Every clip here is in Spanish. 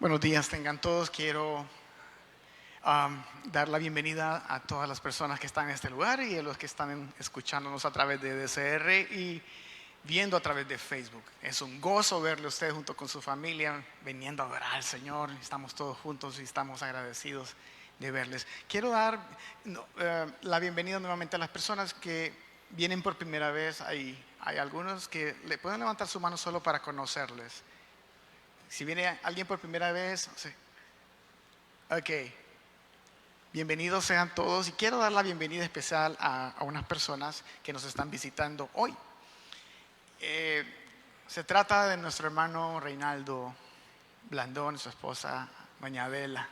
Buenos días, tengan todos. Quiero dar la bienvenida a todas las personas que están en este lugar y a los que están escuchándonos a través de DCR y viendo a través de Facebook. Es un gozo verle a usted junto con su familia, viniendo a adorar al Señor. Estamos todos juntos y estamos agradecidos de verles. Quiero dar la bienvenida nuevamente a las personas que vienen por primera vez. Hay algunos que le pueden levantar su mano solo para conocerles. Si viene alguien por primera vez, sí. Ok. Bienvenidos sean todos y quiero dar la bienvenida especial a unas personas que nos están visitando hoy. Se trata de nuestro hermano Reinaldo Blandón, su esposa doña Adela.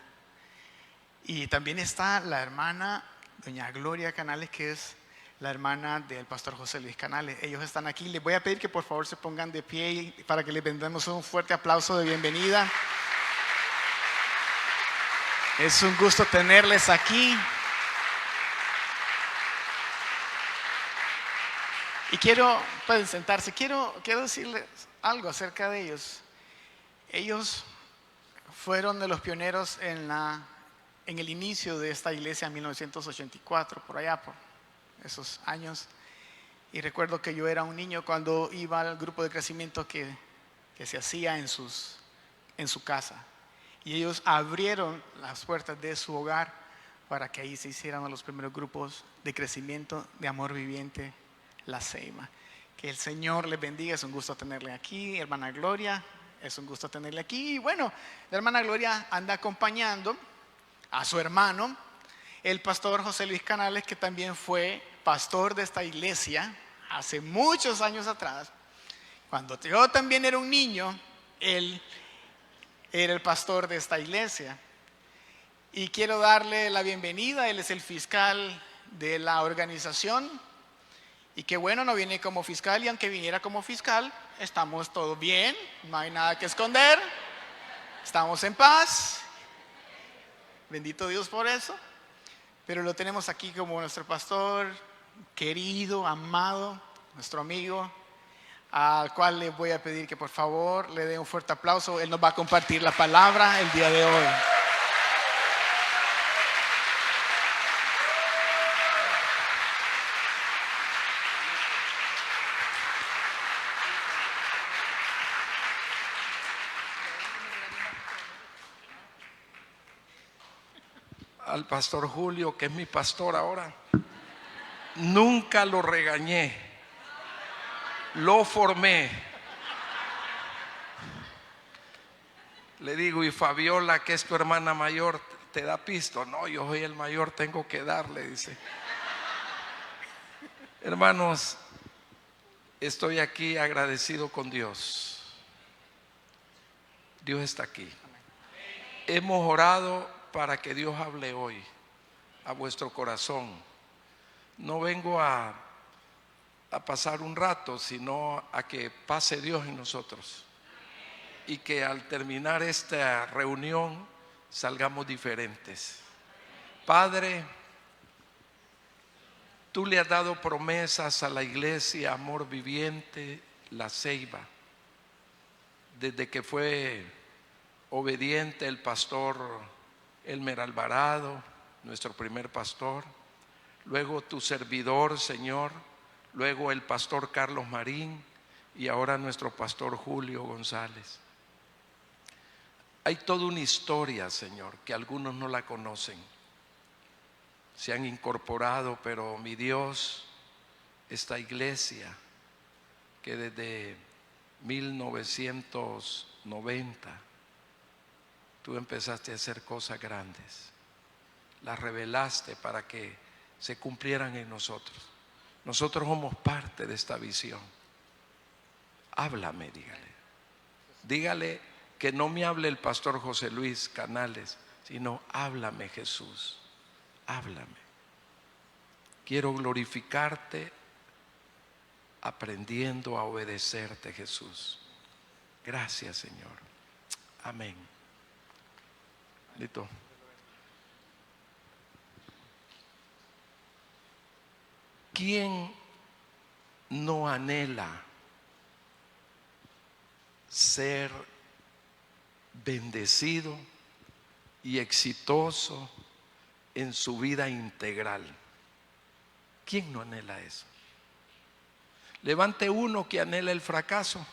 Y también está la hermana doña Gloria Canales, que es la hermana del pastor José Luis Canales. Ellos están aquí. Les voy a pedir que por favor se pongan de pie para que les brindemos un fuerte aplauso de bienvenida. Es un gusto tenerles aquí. Y pueden sentarse, quiero decirles algo acerca de ellos. Ellos fueron de los pioneros en el inicio de esta iglesia en 1984, por allá, por esos años. Y recuerdo que yo era un niño cuando iba al grupo de crecimiento que se hacía en su casa. Y ellos abrieron las puertas de su hogar para que ahí se hicieran los primeros grupos de crecimiento de Amor Viviente, La Ceiba. Que el Señor les bendiga, es un gusto tenerle aquí. Hermana Gloria, es un gusto tenerle aquí. Y bueno, la hermana Gloria anda acompañando a su hermano, el pastor José Luis Canales, que también fue pastor de esta iglesia hace muchos años atrás. Cuando yo también era un niño, él era el pastor de esta iglesia. Y quiero darle la bienvenida. Él es el fiscal de la organización. Y qué bueno, no viene como fiscal. Y aunque viniera como fiscal, estamos todos bien. No hay nada que esconder. Estamos en paz. Bendito Dios por eso. Pero lo tenemos aquí como nuestro pastor querido, amado, nuestro amigo, al cual le voy a pedir que por favor le dé un fuerte aplauso. Él nos va a compartir la palabra el día de hoy. Al pastor Julio, que es mi pastor ahora, nunca lo regañé, lo formé. Le digo, y Fabiola, que es tu hermana mayor, ¿te da pisto? No, yo soy el mayor, tengo que darle, dice. Hermanos, estoy aquí agradecido con Dios. Dios está aquí. Hemos orado para que Dios hable hoy a vuestro corazón. No vengo a pasar un rato, sino a que pase Dios en nosotros. Y que al terminar esta reunión salgamos diferentes. Padre, tú le has dado promesas a la iglesia Amor Viviente, La Ceiba, desde que fue obediente el pastor Elmer Alvarado, nuestro primer pastor, luego tu servidor, Señor, luego el pastor Carlos Marín y ahora nuestro pastor Julio González. Hay toda una historia, Señor, que algunos no la conocen. Se han incorporado, pero mi Dios, esta iglesia que desde 1990 tú empezaste a hacer cosas grandes, las revelaste para que se cumplieran en nosotros. Nosotros somos parte de esta visión. Háblame, dígale que no me hable el pastor José Luis Canales, sino háblame, Jesús, háblame. Quiero glorificarte aprendiendo a obedecerte, Jesús. Gracias, Señor. Amén. Listo. ¿Quién no anhela ser bendecido y exitoso en su vida integral. ¿Quién no anhela eso? Levante uno que anhela el fracaso.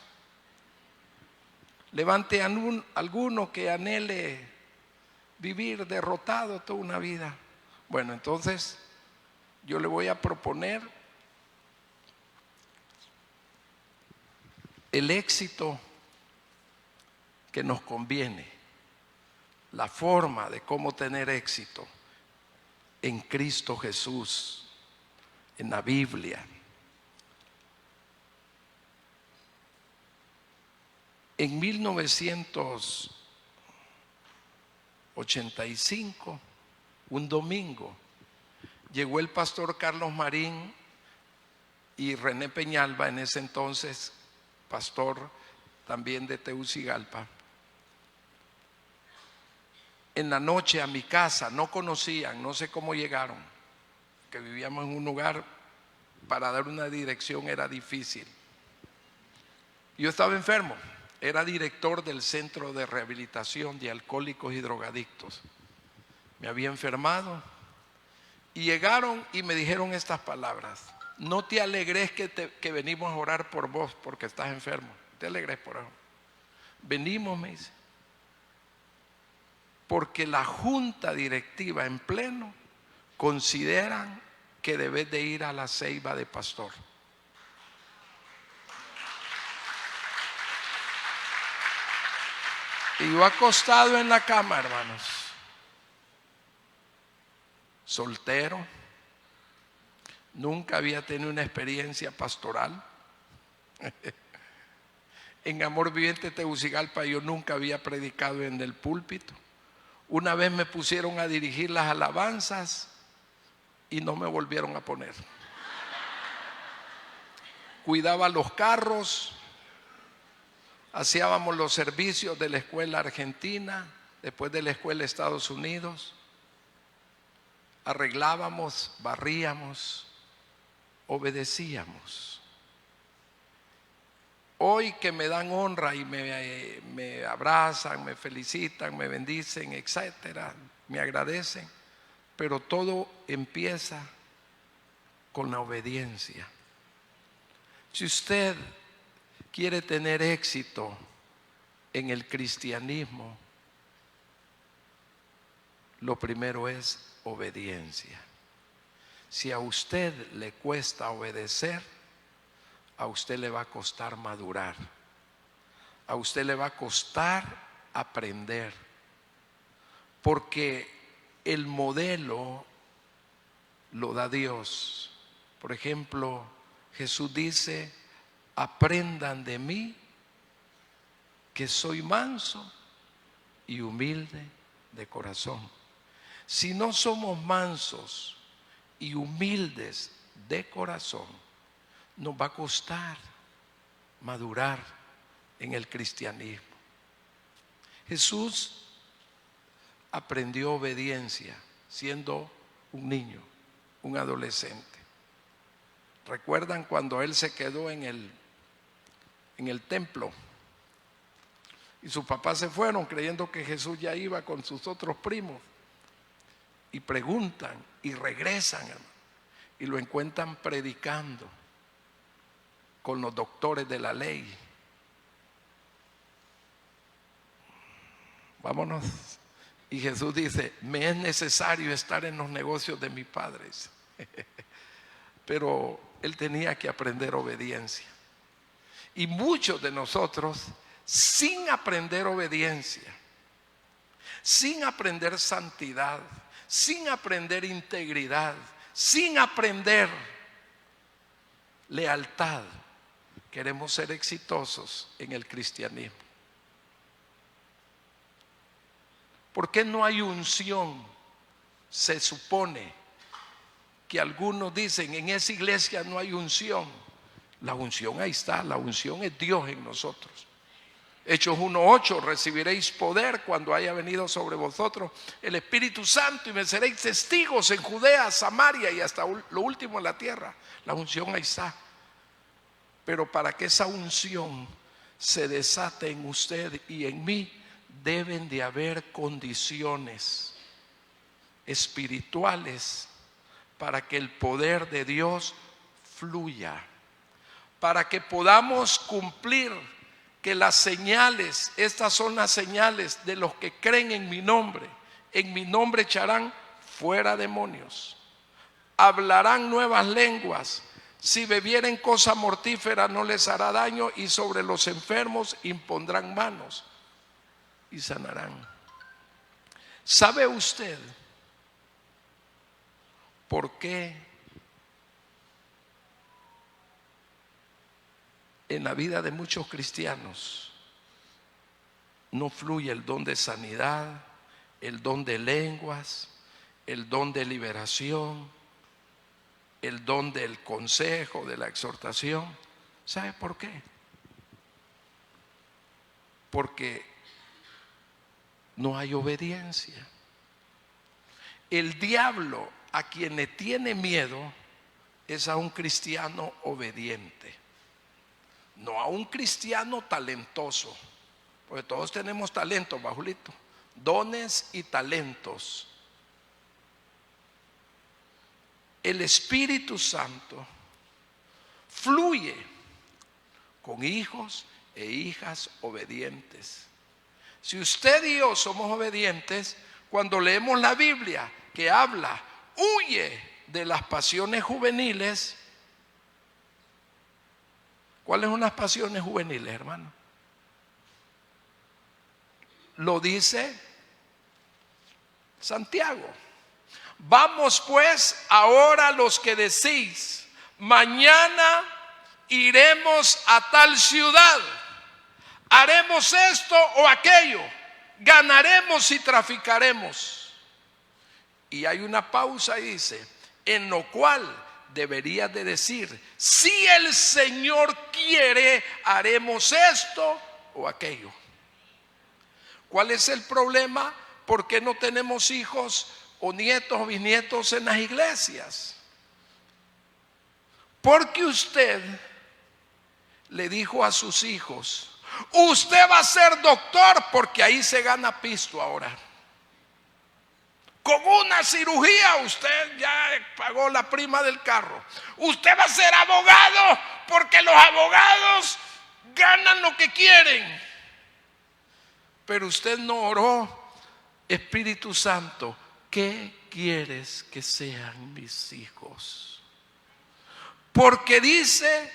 Levante alguno que anhele vivir derrotado toda una vida. Bueno, entonces yo le voy a proponer el éxito que nos conviene, la forma de cómo tener éxito en Cristo Jesús, en la Biblia. En 1985, un domingo, llegó el pastor Carlos Marín y René Peñalba, en ese entonces pastor también de Tegucigalpa, en la noche a mi casa. No conocían, no sé cómo llegaron, que vivíamos en un lugar, para dar una dirección era difícil. Yo estaba enfermo, era director del Centro de Rehabilitación de Alcohólicos y Drogadictos. Me había enfermado y llegaron y me dijeron estas palabras: no te alegres que venimos a orar por vos porque estás enfermo. No te alegres por eso. Venimos, me dice, porque la junta directiva en pleno consideran que debes de ir a la ceiba de pastor. Y yo acostado en la cama, hermanos, soltero, nunca había tenido una experiencia pastoral. En Amor Viviente Tegucigalpa yo nunca había predicado en el púlpito. Una vez me pusieron a dirigir las alabanzas y no me volvieron a poner. Cuidaba los carros, hacíamos los servicios de la escuela argentina, después de la escuela Estados Unidos, arreglábamos, barríamos, obedecíamos. Hoy que me dan honra y me abrazan, me felicitan, me bendicen, etcétera, me agradecen, pero todo empieza con la obediencia. Si usted quiere tener éxito en el cristianismo, lo primero es obediencia. Si a usted le cuesta obedecer, a usted le va a costar madurar, a usted le va a costar aprender, porque el modelo lo da Dios. Por ejemplo, Jesús dice: aprendan de mí, que soy manso y humilde de corazón. Si no somos mansos y humildes de corazón, nos va a costar madurar en el cristianismo. Jesús aprendió obediencia siendo un niño, un adolescente. ¿Recuerdan cuando él se quedó en el templo y sus papás se fueron creyendo que Jesús ya iba con sus otros primos? Y preguntan y regresan, hermano, y lo encuentran predicando con los doctores de la ley. Vámonos. Y Jesús dice: me es necesario estar en los negocios de mis padres. Pero él tenía que aprender obediencia. Y muchos de nosotros, sin aprender obediencia, sin aprender santidad, sin aprender integridad, sin aprender lealtad, queremos ser exitosos en el cristianismo. ¿Por qué no hay unción? Se supone que algunos dicen: en esa iglesia no hay unción. La unción ahí está, la unción es Dios en nosotros. Hechos 1:8: recibiréis poder cuando haya venido sobre vosotros el Espíritu Santo y me seréis testigos en Judea, Samaria y hasta lo último en la tierra. La unción ahí está. Pero para que esa unción se desate en usted y en mí, deben de haber condiciones espirituales para que el poder de Dios fluya, para que podamos cumplir que las señales, estas son las señales de los que creen en mi nombre echarán fuera demonios, hablarán nuevas lenguas, si bebieren cosa mortífera no les hará daño, y sobre los enfermos impondrán manos y sanarán. ¿Sabe usted por qué en la vida de muchos cristianos no fluye el don de sanidad, el don de lenguas, el don de liberación, el don del consejo, de la exhortación? ¿Sabe por qué? Porque no hay obediencia. El diablo a quien le tiene miedo es a un cristiano obediente, no a un cristiano talentoso, porque todos tenemos talentos, Bajulito, dones y talentos. El Espíritu Santo fluye con hijos e hijas obedientes. Si usted y yo somos obedientes, cuando leemos la Biblia que habla, huye de las pasiones juveniles. ¿Cuáles son las pasiones juveniles, hermano? Lo dice Santiago. Vamos pues ahora los que decís, mañana iremos a tal ciudad, haremos esto o aquello, ganaremos y traficaremos. Y hay una pausa y dice, en lo cual deberías de decir, si el Señor quiere, haremos esto o aquello. ¿Cuál es el problema? ¿Por qué no tenemos hijos o nietos o bisnietos en las iglesias? Porque usted le dijo a sus hijos, usted va a ser doctor porque ahí se gana pisto ahora. Con una cirugía usted ya pagó la prima del carro. Usted va a ser abogado porque los abogados ganan lo que quieren. Pero usted no oró, Espíritu Santo, ¿qué quieres que sean mis hijos? Porque dice,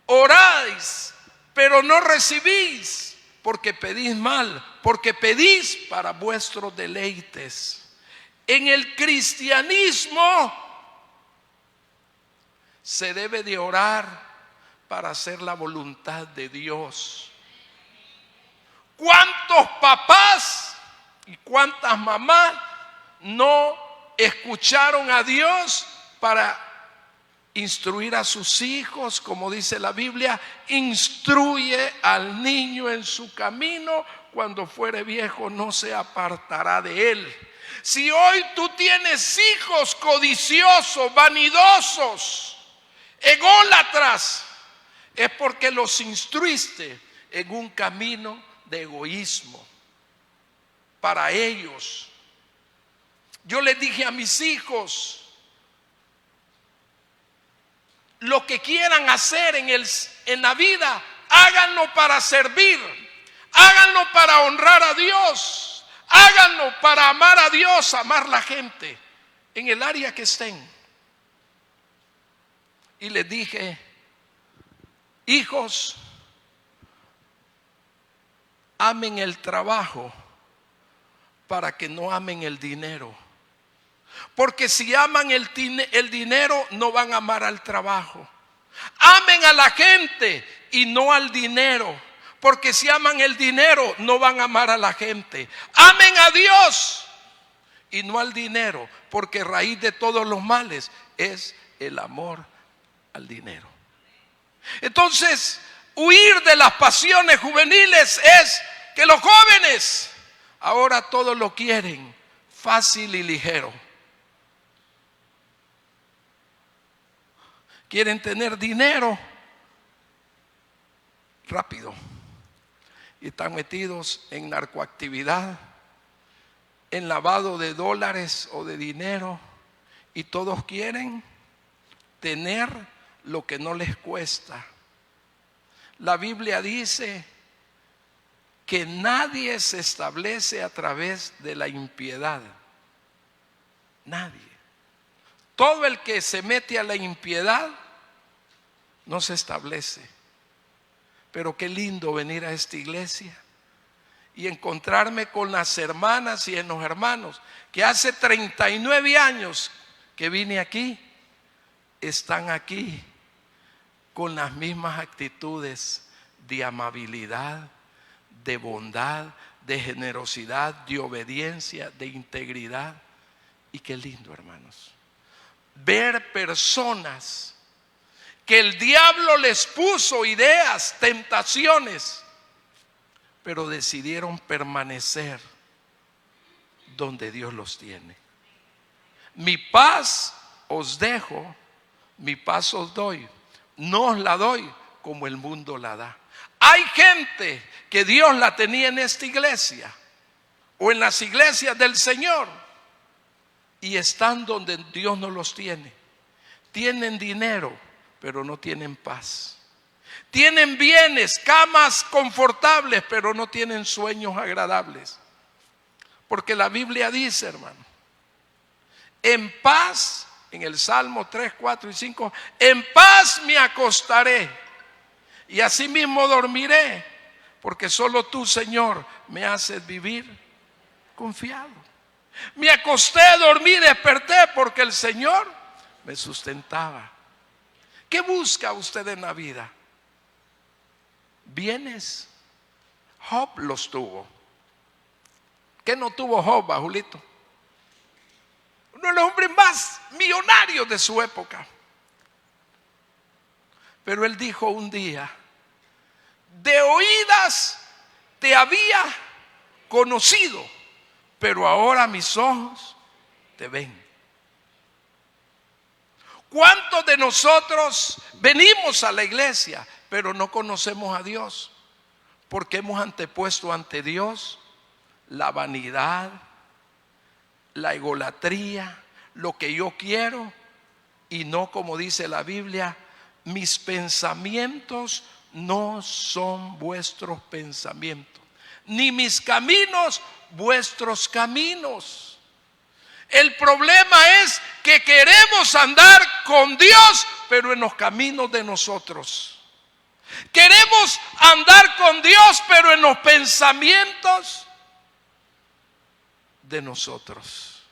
oráis, pero no recibís, porque pedís mal, porque pedís para vuestros deleites. En el cristianismo se debe de orar para hacer la voluntad de Dios. ¿Cuántos papás y cuántas mamás no escucharon a Dios para instruir a sus hijos? Como dice la Biblia, instruye al niño en su camino, cuando fuere viejo no se apartará de él. Si hoy tú tienes hijos codiciosos, vanidosos, ególatras, es porque los instruiste en un camino de egoísmo para ellos. Yo les dije a mis hijos, lo que quieran hacer en la vida, háganlo para servir, háganlo para honrar a Dios, háganlo para amar a Dios, amar la gente en el área que estén. Y les dije, hijos, amen el trabajo para que no amen el dinero. Porque si aman el dinero, no van a amar al trabajo. Amen a la gente y no al dinero. Porque si aman el dinero, no van a amar a la gente. Amen a Dios y no al dinero. Porque raíz de todos los males es el amor al dinero. Entonces, huir de las pasiones juveniles es que los jóvenes ahora todo lo quieren fácil y ligero. Quieren tener dinero rápido. y están metidos en narcoactividad, en lavado de dólares o de dinero, y todos quieren tener lo que no les cuesta. La Biblia dice que nadie se establece a través de la impiedad. Nadie. Todo el que se mete a la impiedad no se establece. Pero qué lindo venir a esta iglesia y encontrarme con las hermanas y en los hermanos que hace 39 años que vine aquí, están aquí con las mismas actitudes de amabilidad, de bondad, de generosidad, de obediencia, de integridad. Y qué lindo, hermanos, ver personas que el diablo les puso ideas, tentaciones, pero decidieron permanecer donde Dios los tiene. Mi paz os dejo, mi paz os doy, no os la doy como el mundo la da. Hay gente que Dios la tenía en esta iglesia o en las iglesias del Señor y están donde Dios no los tiene. Tienen dinero, pero no tienen paz. Tienen bienes, camas confortables, pero no tienen sueños agradables. Porque la Biblia dice, hermano, en paz, en el Salmo 3, 4 y 5, en paz me acostaré y asimismo dormiré, porque solo tú, Señor, me haces vivir confiado. Me acosté, dormí, desperté, porque el Señor me sustentaba. ¿Qué busca usted en la vida? Bienes. Job los tuvo. ¿Qué no tuvo Job, Julito? Uno de los hombres más millonarios de su época. Pero él dijo un día: de oídas te había conocido, pero ahora mis ojos te ven. ¿Cuántos de nosotros venimos a la iglesia, pero no conocemos a Dios? Porque hemos antepuesto ante Dios la vanidad, la egolatría, lo que yo quiero, y no, como dice la Biblia, mis pensamientos no son vuestros pensamientos, ni mis caminos vuestros caminos. El problema es que queremos andar con Dios, pero en los caminos de nosotros. Queremos andar con Dios, pero en los pensamientos de nosotros.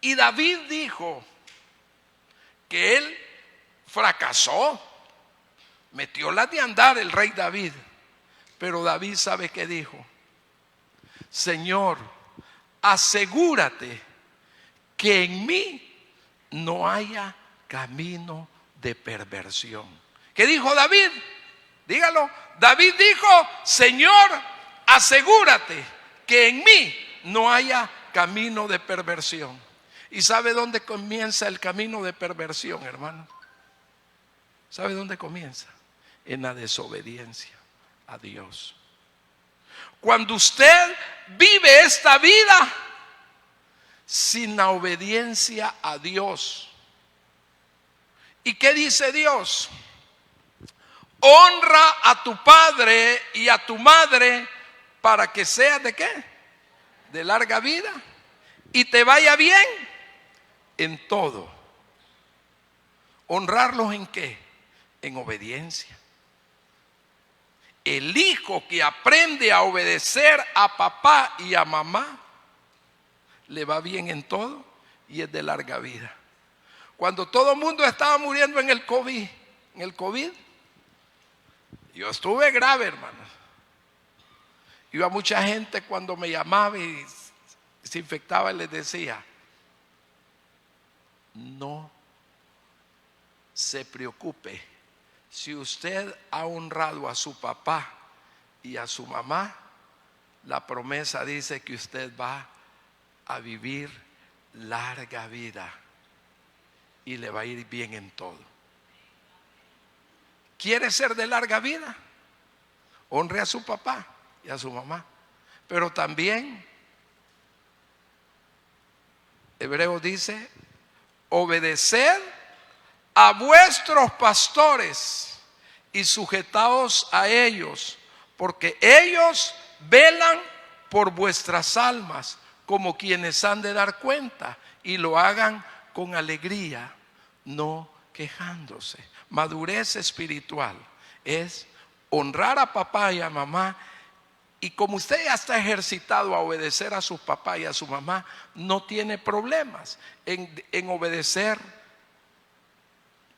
Y David dijo que él fracasó, metió la de andar el rey David. Pero David, ¿sabe qué dijo? Señor, asegúrate que en mí no haya camino de perversión. ¿Qué dijo David? Dígalo. David dijo: Señor, asegúrate que en mí no haya camino de perversión. ¿Y sabe dónde comienza el camino de perversión, hermano? ¿Sabe dónde comienza? En la desobediencia a Dios. Cuando usted vive esta vida sin la obediencia a Dios. ¿Y qué dice Dios? Honra a tu padre y a tu madre para que seas ¿de qué? De larga vida y te vaya bien en todo. ¿Honrarlos en qué? En obediencia. El hijo que aprende a obedecer a papá y a mamá le va bien en todo y es de larga vida. Cuando todo el mundo estaba muriendo en el COVID, yo estuve grave, hermano. Iba mucha gente cuando me llamaba y se infectaba y les decía: no se preocupe, si usted ha honrado a su papá y a su mamá, la promesa dice que usted va a vivir larga vida y le va a ir bien en todo. ¿Quiere ser de larga vida? Honre a su papá y a su mamá. Pero también, Hebreos dice, obedeced a vuestros pastores y sujetaos a ellos, porque ellos velan por vuestras almas como quienes han de dar cuenta, y lo hagan con alegría, no quejándose. Madurez espiritual es honrar a papá y a mamá. Y como usted ya está ejercitado a obedecer a su papá y a su mamá, no tiene problemas en obedecer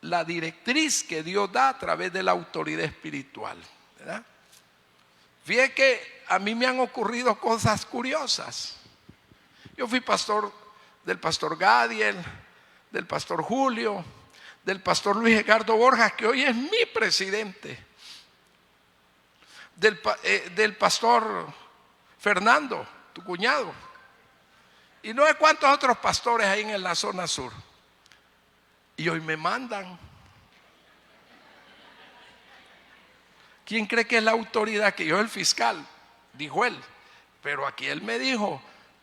la directriz que Dios da a través de la autoridad espiritual, ¿verdad? Fíjate que a mí me han ocurrido cosas curiosas. Yo fui pastor del pastor Gadiel, del pastor Julio, del pastor Luis Edgardo Borjas, que hoy es mi presidente, del pastor Fernando, tu cuñado, y no sé cuántos otros pastores hay en la zona sur. Y hoy me mandan. ¿Quién cree que es la autoridad? Que yo, el fiscal, dijo él. Pero aquí él me dijo,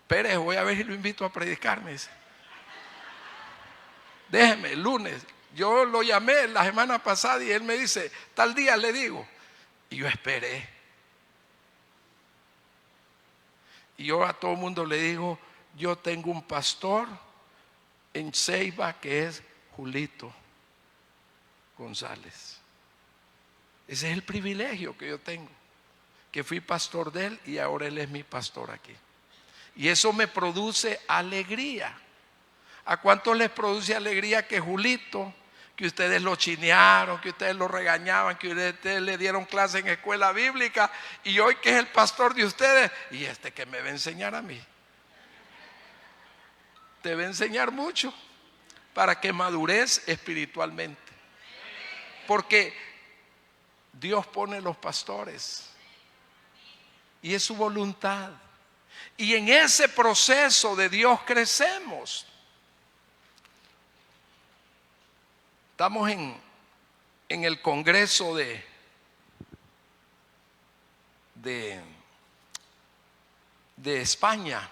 Pérez, voy a ver si lo invito a predicar, me dice. Déjeme, el lunes. Yo lo llamé la semana pasada y él me dice, tal día le digo. Y yo esperé. Y yo a todo el mundo le digo, yo tengo un pastor en Ceiba que es Julito González. Ese es el privilegio que yo tengo, que fui pastor de él y ahora él es mi pastor aquí. Y eso me produce alegría. ¿A cuántos les produce alegría que Julito, que ustedes lo chinearon, que ustedes lo regañaban, que ustedes le dieron clase en escuela bíblica, y hoy que es el pastor de ustedes, y este que me va a enseñar a mí? Te va a enseñar mucho para que madures espiritualmente. Porque Dios pone los pastores y es su voluntad. Y en ese proceso de Dios crecemos. Estamos en el Congreso de España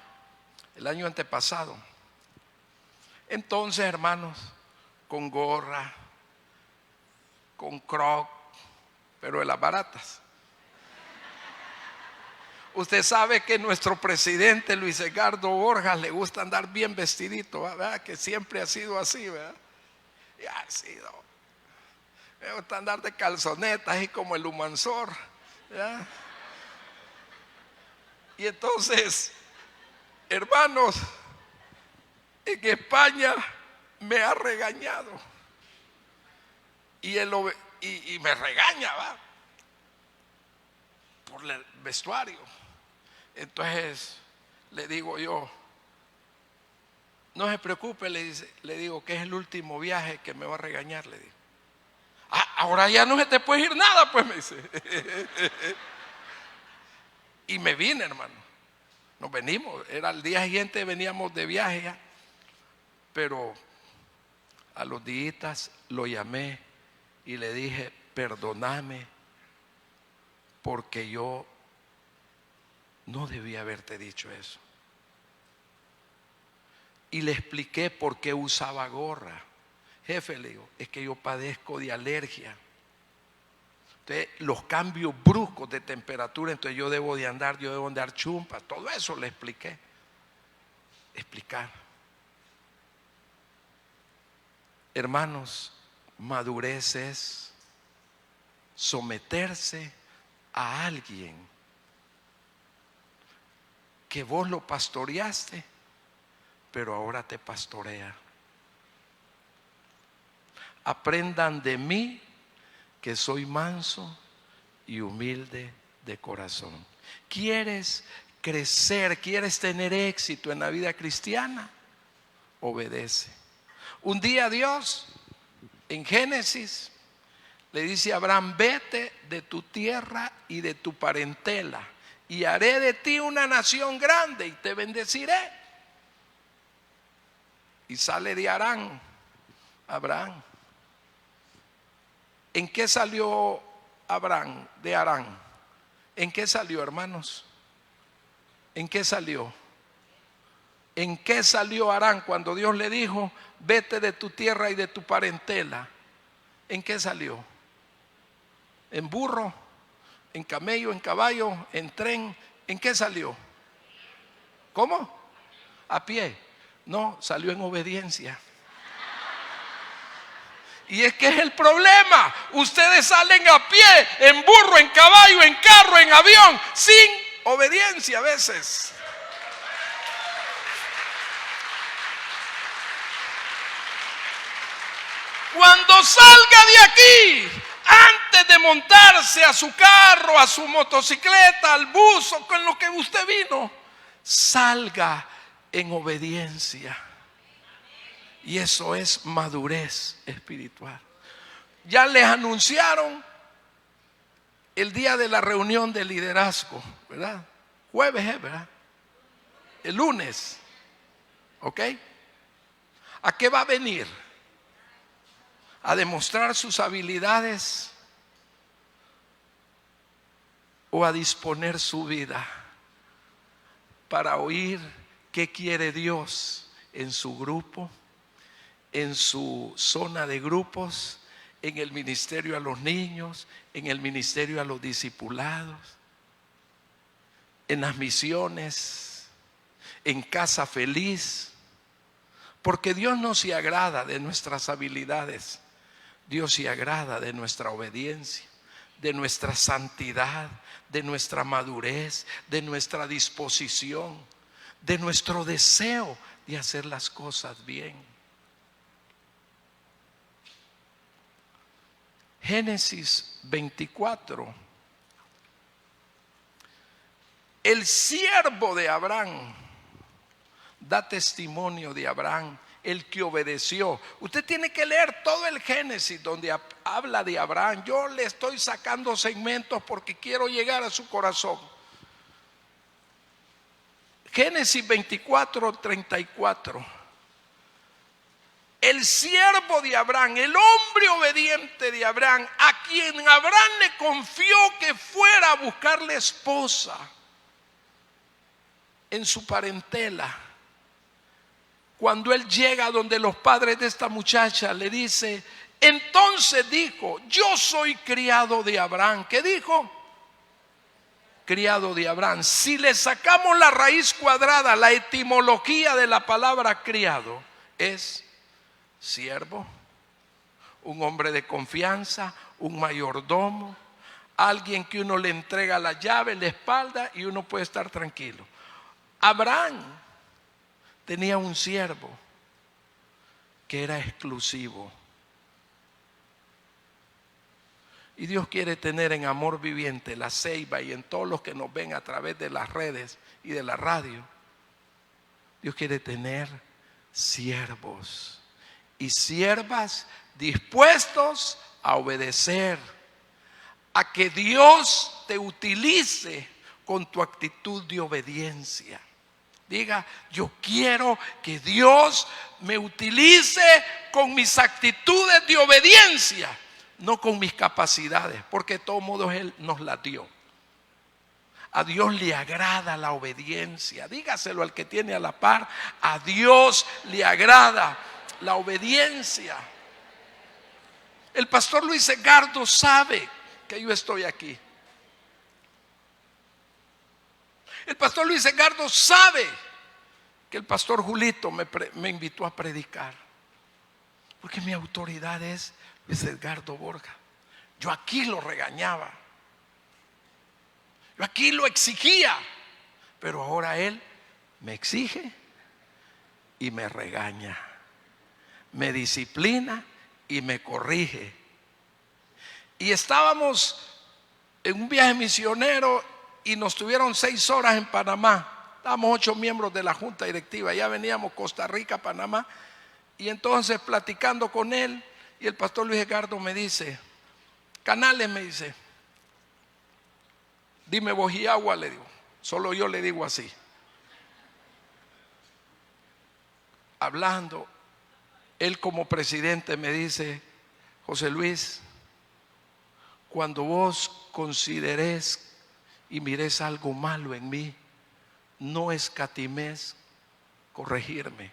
el año antepasado. Entonces, hermanos, con gorra, con croc, pero de las baratas. Usted sabe que nuestro presidente Luis Edgardo Borjas le gusta andar bien vestidito, ¿verdad? Que siempre ha sido así, ¿verdad? Y ha sido. Me gusta andar de calzonetas y como el humansor, ¿verdad? Y entonces, hermanos, en España me ha regañado. Y me regaña, ¿va? Por el vestuario. Entonces le digo yo, no se preocupe, le digo que es el último viaje que me va a regañar, le digo. Ahora ya no se te puede ir nada, pues, me dice. Y me vine, hermano. Nos venimos, era el día siguiente, veníamos de viaje ya. Pero a los días lo llamé y le dije, perdóname, porque yo no debía haberte dicho eso. Y le expliqué por qué usaba gorra. Jefe, le digo, es que yo padezco de alergia. Entonces, los cambios bruscos de temperatura, entonces yo debo de andar chumpa. Todo eso le expliqué. Explicar. Hermanos, madurez es someterse a alguien que vos lo pastoreaste, pero ahora te pastorea. Aprendan de mí, que soy manso y humilde de corazón. ¿Quieres crecer? ¿Quieres tener éxito en la vida cristiana? Obedece. Un día Dios, en Génesis, le dice a Abraham, vete de tu tierra y de tu parentela, y haré de ti una nación grande y te bendeciré. Y sale de Harán, Abraham. ¿En qué salió Abraham de Harán? ¿En qué salió, hermanos? ¿En qué salió? ¿En qué salió Aram cuando Dios le dijo, vete de tu tierra y de tu parentela? ¿En qué salió? ¿En burro? ¿En camello? ¿En caballo? ¿En tren? ¿En qué salió? ¿Cómo? ¿A pie? No, salió en obediencia. Y es que es el problema. Ustedes salen a pie, en burro, en caballo, en carro, en avión, sin obediencia a veces. Cuando salga de aquí, antes de montarse a su carro, a su motocicleta, al bus o con lo que usted vino, salga en obediencia. Y eso es madurez espiritual. Ya les anunciaron el día de la reunión de liderazgo, ¿verdad? Jueves es, ¿verdad? El lunes, ¿ok? ¿A qué va a venir? ¿A demostrar sus habilidades o a disponer su vida para oír qué quiere Dios en su grupo, en su zona de grupos, en el ministerio a los niños, en el ministerio a los discipulados, en las misiones, en Casa Feliz? Porque Dios no se agrada de nuestras habilidades, Dios se agrada de nuestra obediencia, de nuestra santidad, de nuestra madurez, de nuestra disposición, de nuestro deseo de hacer las cosas bien. Génesis 24. El siervo de Abraham da testimonio de Abraham, el que obedeció. Usted tiene que leer todo el Génesis donde habla de Abraham. Yo le estoy sacando segmentos porque quiero llegar a su corazón. Génesis 24, 34. El siervo de Abraham, el hombre obediente de Abraham, a quien Abraham le confió que fuera a buscarle esposa en su parentela. Cuando él llega donde los padres de esta muchacha, le dice, entonces dijo, yo soy criado de Abraham. ¿Qué dijo? Criado de Abraham. Si le sacamos la raíz cuadrada, la etimología de la palabra criado es siervo, un hombre de confianza, un mayordomo, alguien que uno le entrega la llave, la espalda y uno puede estar tranquilo. Abraham tenía un siervo que era exclusivo. Y Dios quiere tener en Amor Viviente, La Ceiba y en todos los que nos ven a través de las redes y de la radio. Dios quiere tener siervos y siervas dispuestos a obedecer, a que Dios te utilice con tu actitud de obediencia. Diga, yo quiero que Dios me utilice con mis actitudes de obediencia, no con mis capacidades, porque de todos modos Él nos las dio. A Dios le agrada la obediencia. Dígaselo al que tiene a la par. A Dios le agrada la obediencia. El pastor Luis Edgardo sabe que yo estoy aquí. El pastor Luis Edgardo sabe que el pastor Julito me invitó a predicar, porque mi autoridad es Luis Edgardo Borja. Yo aquí lo regañaba, yo aquí lo exigía, pero ahora él me exige y me regaña, me disciplina y me corrige. Y estábamos en un viaje misionero y nos tuvieron 6 horas en Panamá. Estábamos 8 miembros de la junta directiva, ya veníamos Costa Rica, Panamá, y entonces platicando con él, y el pastor Luis Edgardo me dice, Canales, me dice, dime Bojiagua, le digo, solo yo le digo así. Hablando, él como presidente me dice, José Luis, cuando vos consideres y mires algo malo en mí, no escatimes corregirme,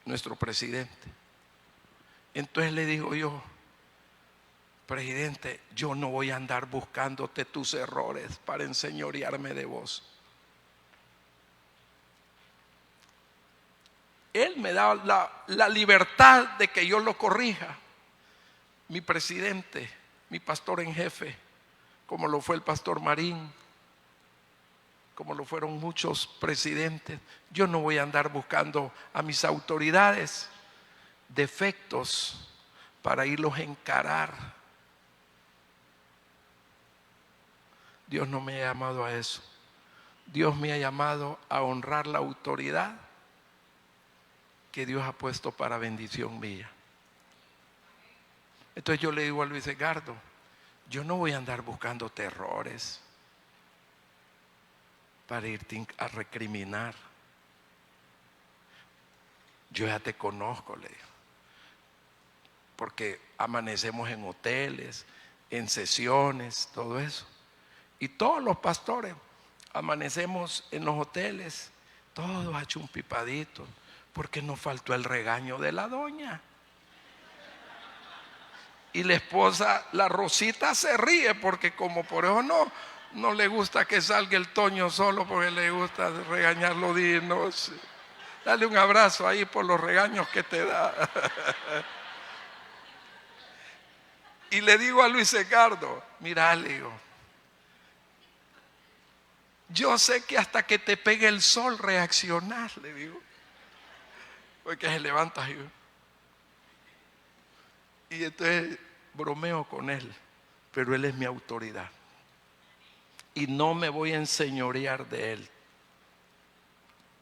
nuestro presidente. Entonces le digo yo: presidente, yo no voy a andar buscándote tus errores para enseñorearme de vos. Él me da la libertad de que yo lo corrija. Mi presidente, mi pastor en jefe, como lo fue el pastor Marín, como lo fueron muchos presidentes. Yo no voy a andar buscando a mis autoridades defectos para irlos a encarar. Dios no me ha llamado a eso. Dios me ha llamado a honrar la autoridad que Dios ha puesto para bendición mía. Entonces yo le digo a Luis Edgardo: yo no voy a andar buscando terrores para irte a recriminar. Yo ya te conozco, le digo, porque amanecemos en hoteles, en sesiones, todo eso. Y todos los pastores amanecemos en los hoteles, todos achumpipaditos, porque nos faltó el regaño de la doña. Y la esposa, la Rosita, se ríe porque como por eso no le gusta que salga el Toño solo, porque le gusta regañarlo dignos. Dale un abrazo ahí por los regaños que te da. Y le digo a Luis Edgardo: mira, le digo, yo sé que hasta que te pegue el sol reaccionar, le digo, porque se levanta y entonces bromeo con él, pero él es mi autoridad y no me voy a enseñorear de él.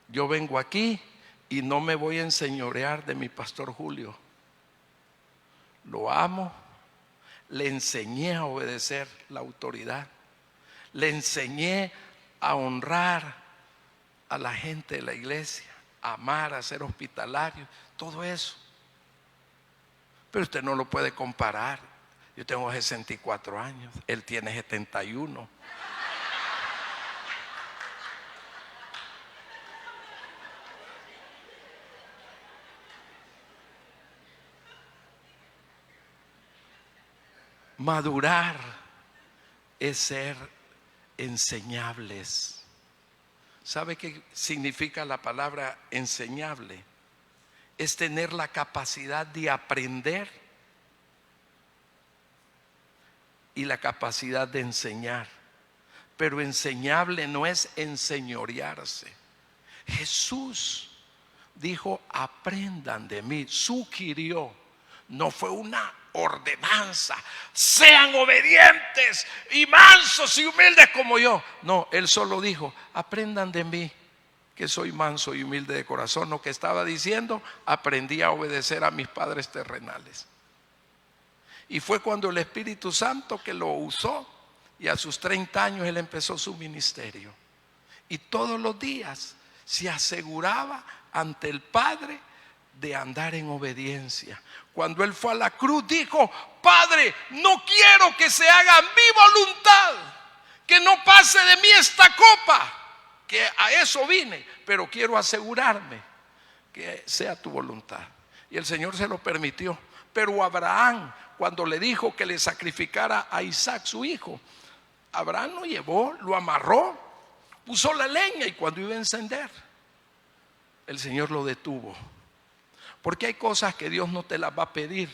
Yo vengo aquí y no me voy a enseñorear de mi pastor Julio. Lo amo, le enseñé a obedecer la autoridad, le enseñé a honrar a la gente de la iglesia, a amar, a ser hospitalario, todo eso. Pero usted no lo puede comparar. Yo tengo 64 años, él tiene 71. Madurar es ser enseñables. ¿Sabe qué significa la palabra enseñable? Es tener la capacidad de aprender y la capacidad de enseñar. Pero enseñable no es enseñorearse. Jesús dijo: aprendan de mí. Sugirió, no fue una ordenanza: sean obedientes y mansos y humildes como yo. No, él solo dijo: aprendan de mí, que soy manso y humilde de corazón. Lo que estaba diciendo: aprendí a obedecer a mis padres terrenales. Y fue cuando el Espíritu Santo que lo usó, y a sus 30 años él empezó su ministerio. Y todos los días se aseguraba ante el Padre de andar en obediencia. Cuando él fue a la cruz dijo: Padre, no quiero que se haga mi voluntad, que no pase de mí esta copa, que a eso vine, pero quiero asegurarme que sea tu voluntad. Y el Señor se lo permitió. Pero Abraham, cuando le dijo que le sacrificara a Isaac su hijo, Abraham lo llevó, lo amarró, puso la leña, y cuando iba a encender, el Señor lo detuvo. Porque hay cosas que Dios no te las va a pedir,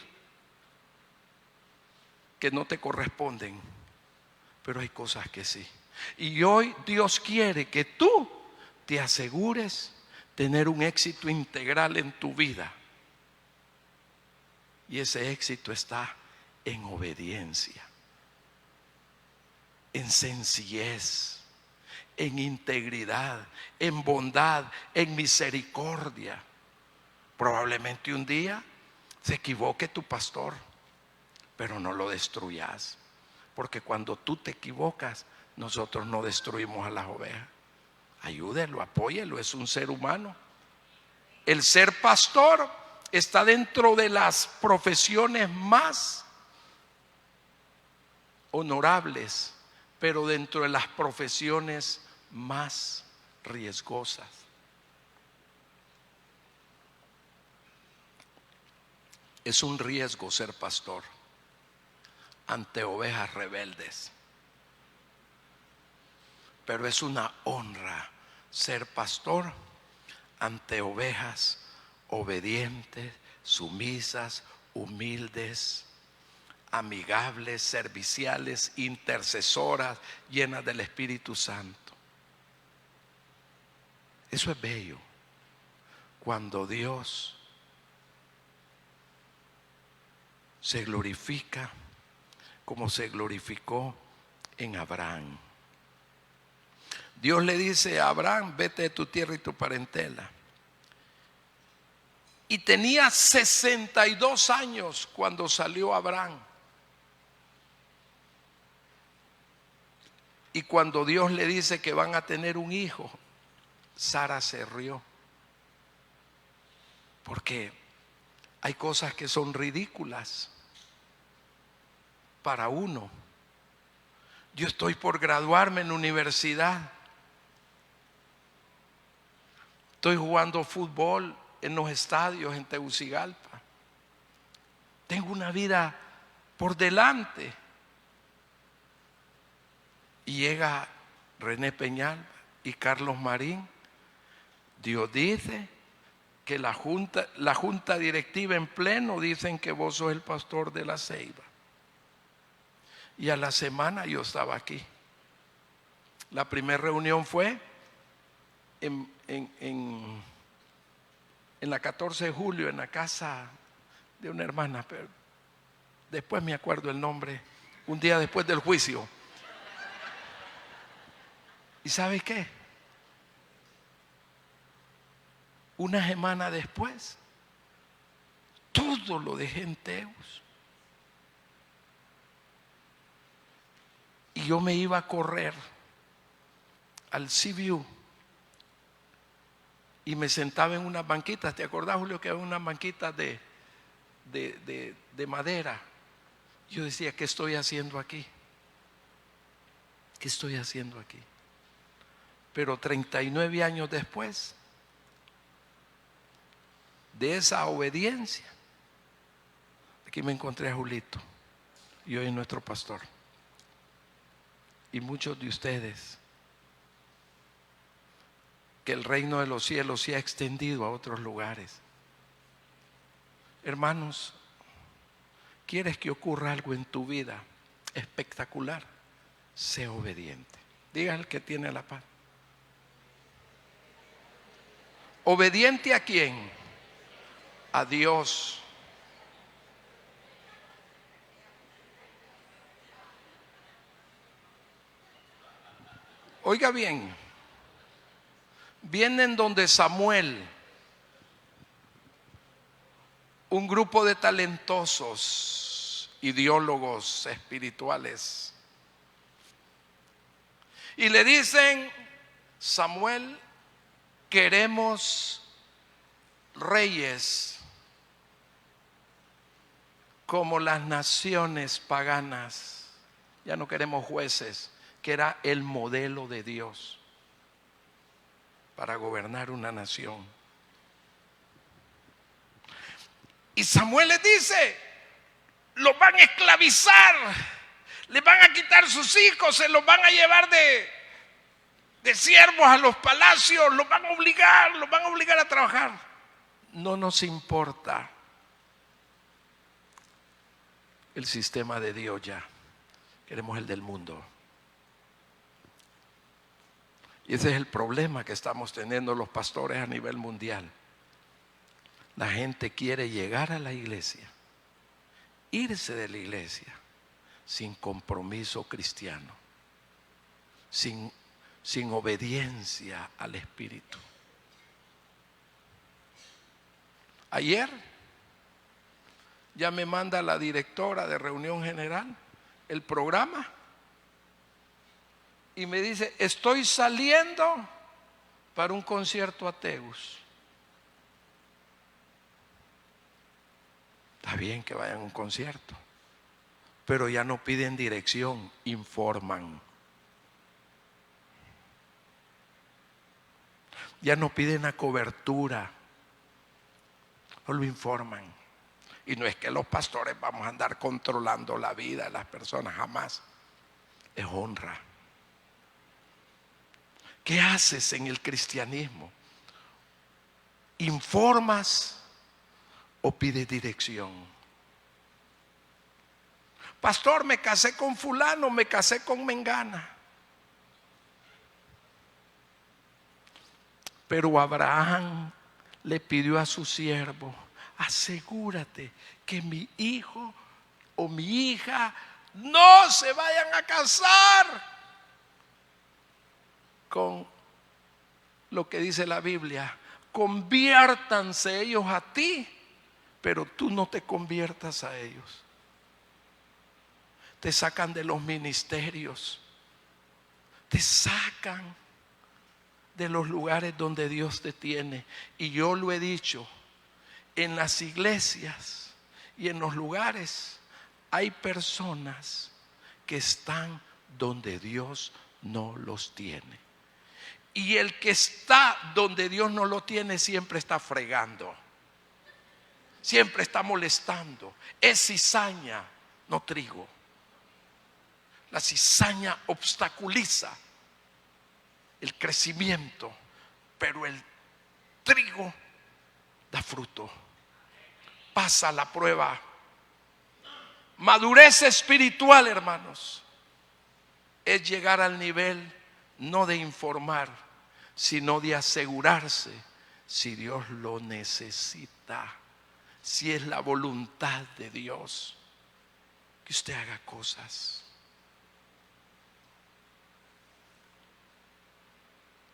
que no te corresponden, pero hay cosas que sí. Y hoy Dios quiere que tú te asegures tener un éxito integral en tu vida. Y ese éxito está en obediencia, en sencillez, en integridad, en bondad, en misericordia. Probablemente un día se equivoque tu pastor, pero no lo destruyas, porque cuando tú te equivocas, nosotros no destruimos a las ovejas. Ayúdelo, apóyelo, es un ser humano. El ser pastor está dentro de las profesiones más honorables pero dentro de las profesiones más riesgosas. Es un riesgo ser pastor ante ovejas rebeldes, pero es una honra ser pastor ante ovejas obedientes, sumisas, humildes, amigables, serviciales, intercesoras, llenas del Espíritu Santo. Eso es bello. Cuando Dios se glorifica como se glorificó en Abraham. Dios le dice a Abraham: vete de tu tierra y tu parentela. Y tenía 62 años cuando salió Abraham. Y cuando Dios le dice que van a tener un hijo, Sara se rió. Porque hay cosas que son ridículas para uno. Yo estoy por graduarme en la universidad. Estoy jugando fútbol en los estadios en Tegucigalpa. Tengo una vida por delante. Y llega René Peñalba y Carlos Marín. Dios dice que la junta directiva en pleno dicen que vos sos el pastor de La Ceiba. Y a la semana yo estaba aquí. La primera reunión fue en la 14 de julio, en la casa de una hermana, pero después me acuerdo el nombre, un día después del juicio. ¿Y sabe qué? Una semana después, todo lo dejé en Teus. Y yo me iba a correr al CBU y me sentaba en unas banquitas. ¿Te acordás, Julio, que había unas banquitas de madera? Yo decía: ¿qué estoy haciendo aquí? ¿Qué estoy haciendo aquí? Pero 39 años después de esa obediencia, aquí me encontré a Julito y hoy es nuestro pastor. Y muchos de ustedes, que el reino de los cielos se ha extendido a otros lugares. Hermanos, ¿quieres que ocurra algo en tu vida espectacular? Sé obediente. Diga al que tiene la paz. ¿Obediente a quién? A Dios. Oiga bien, vienen donde Samuel un grupo de talentosos ideólogos espirituales y le dicen: Samuel, queremos reyes como las naciones paganas. Ya no queremos jueces, que era el modelo de Dios para gobernar una nación. Y Samuel les dice: los van a esclavizar, les van a quitar sus hijos, se los van a llevar de siervos a los palacios, los van a obligar a trabajar. No nos importa el sistema de Dios ya, queremos el del mundo. Y ese es el problema que estamos teniendo los pastores a nivel mundial. La gente quiere llegar a la iglesia, irse de la iglesia sin compromiso cristiano, sin obediencia al Espíritu. Ayer ya me manda la directora de reunión general el programa y me dice: estoy saliendo para un concierto a Teus. Está bien que vayan a un concierto, pero ya no piden dirección, informan. Ya no piden la cobertura, no lo informan. Y no es que los pastores vamos a andar controlando la vida de las personas, jamás. Es honra. ¿Qué haces en el cristianismo? ¿Informas o pides dirección? Pastor, me casé con fulano, me casé con mengana. Pero Abraham le pidió a su siervo: asegúrate que mi hijo o mi hija no se vayan a casar con lo que dice la Biblia. Conviértanse ellos a ti, pero tú no te conviertas a ellos. Te sacan de los ministerios, te sacan de los lugares donde Dios te tiene. Y yo lo he dicho, en las iglesias y en los lugares hay personas que están donde Dios no los tiene. Y el que está donde Dios no lo tiene siempre está fregando, siempre está molestando. Es cizaña, no trigo. La cizaña obstaculiza el crecimiento, pero el trigo da fruto. Pasa la prueba. Madurez espiritual, hermanos, es llegar al nivel no de informar, sino de asegurarse si Dios lo necesita, si es la voluntad de Dios que usted haga cosas.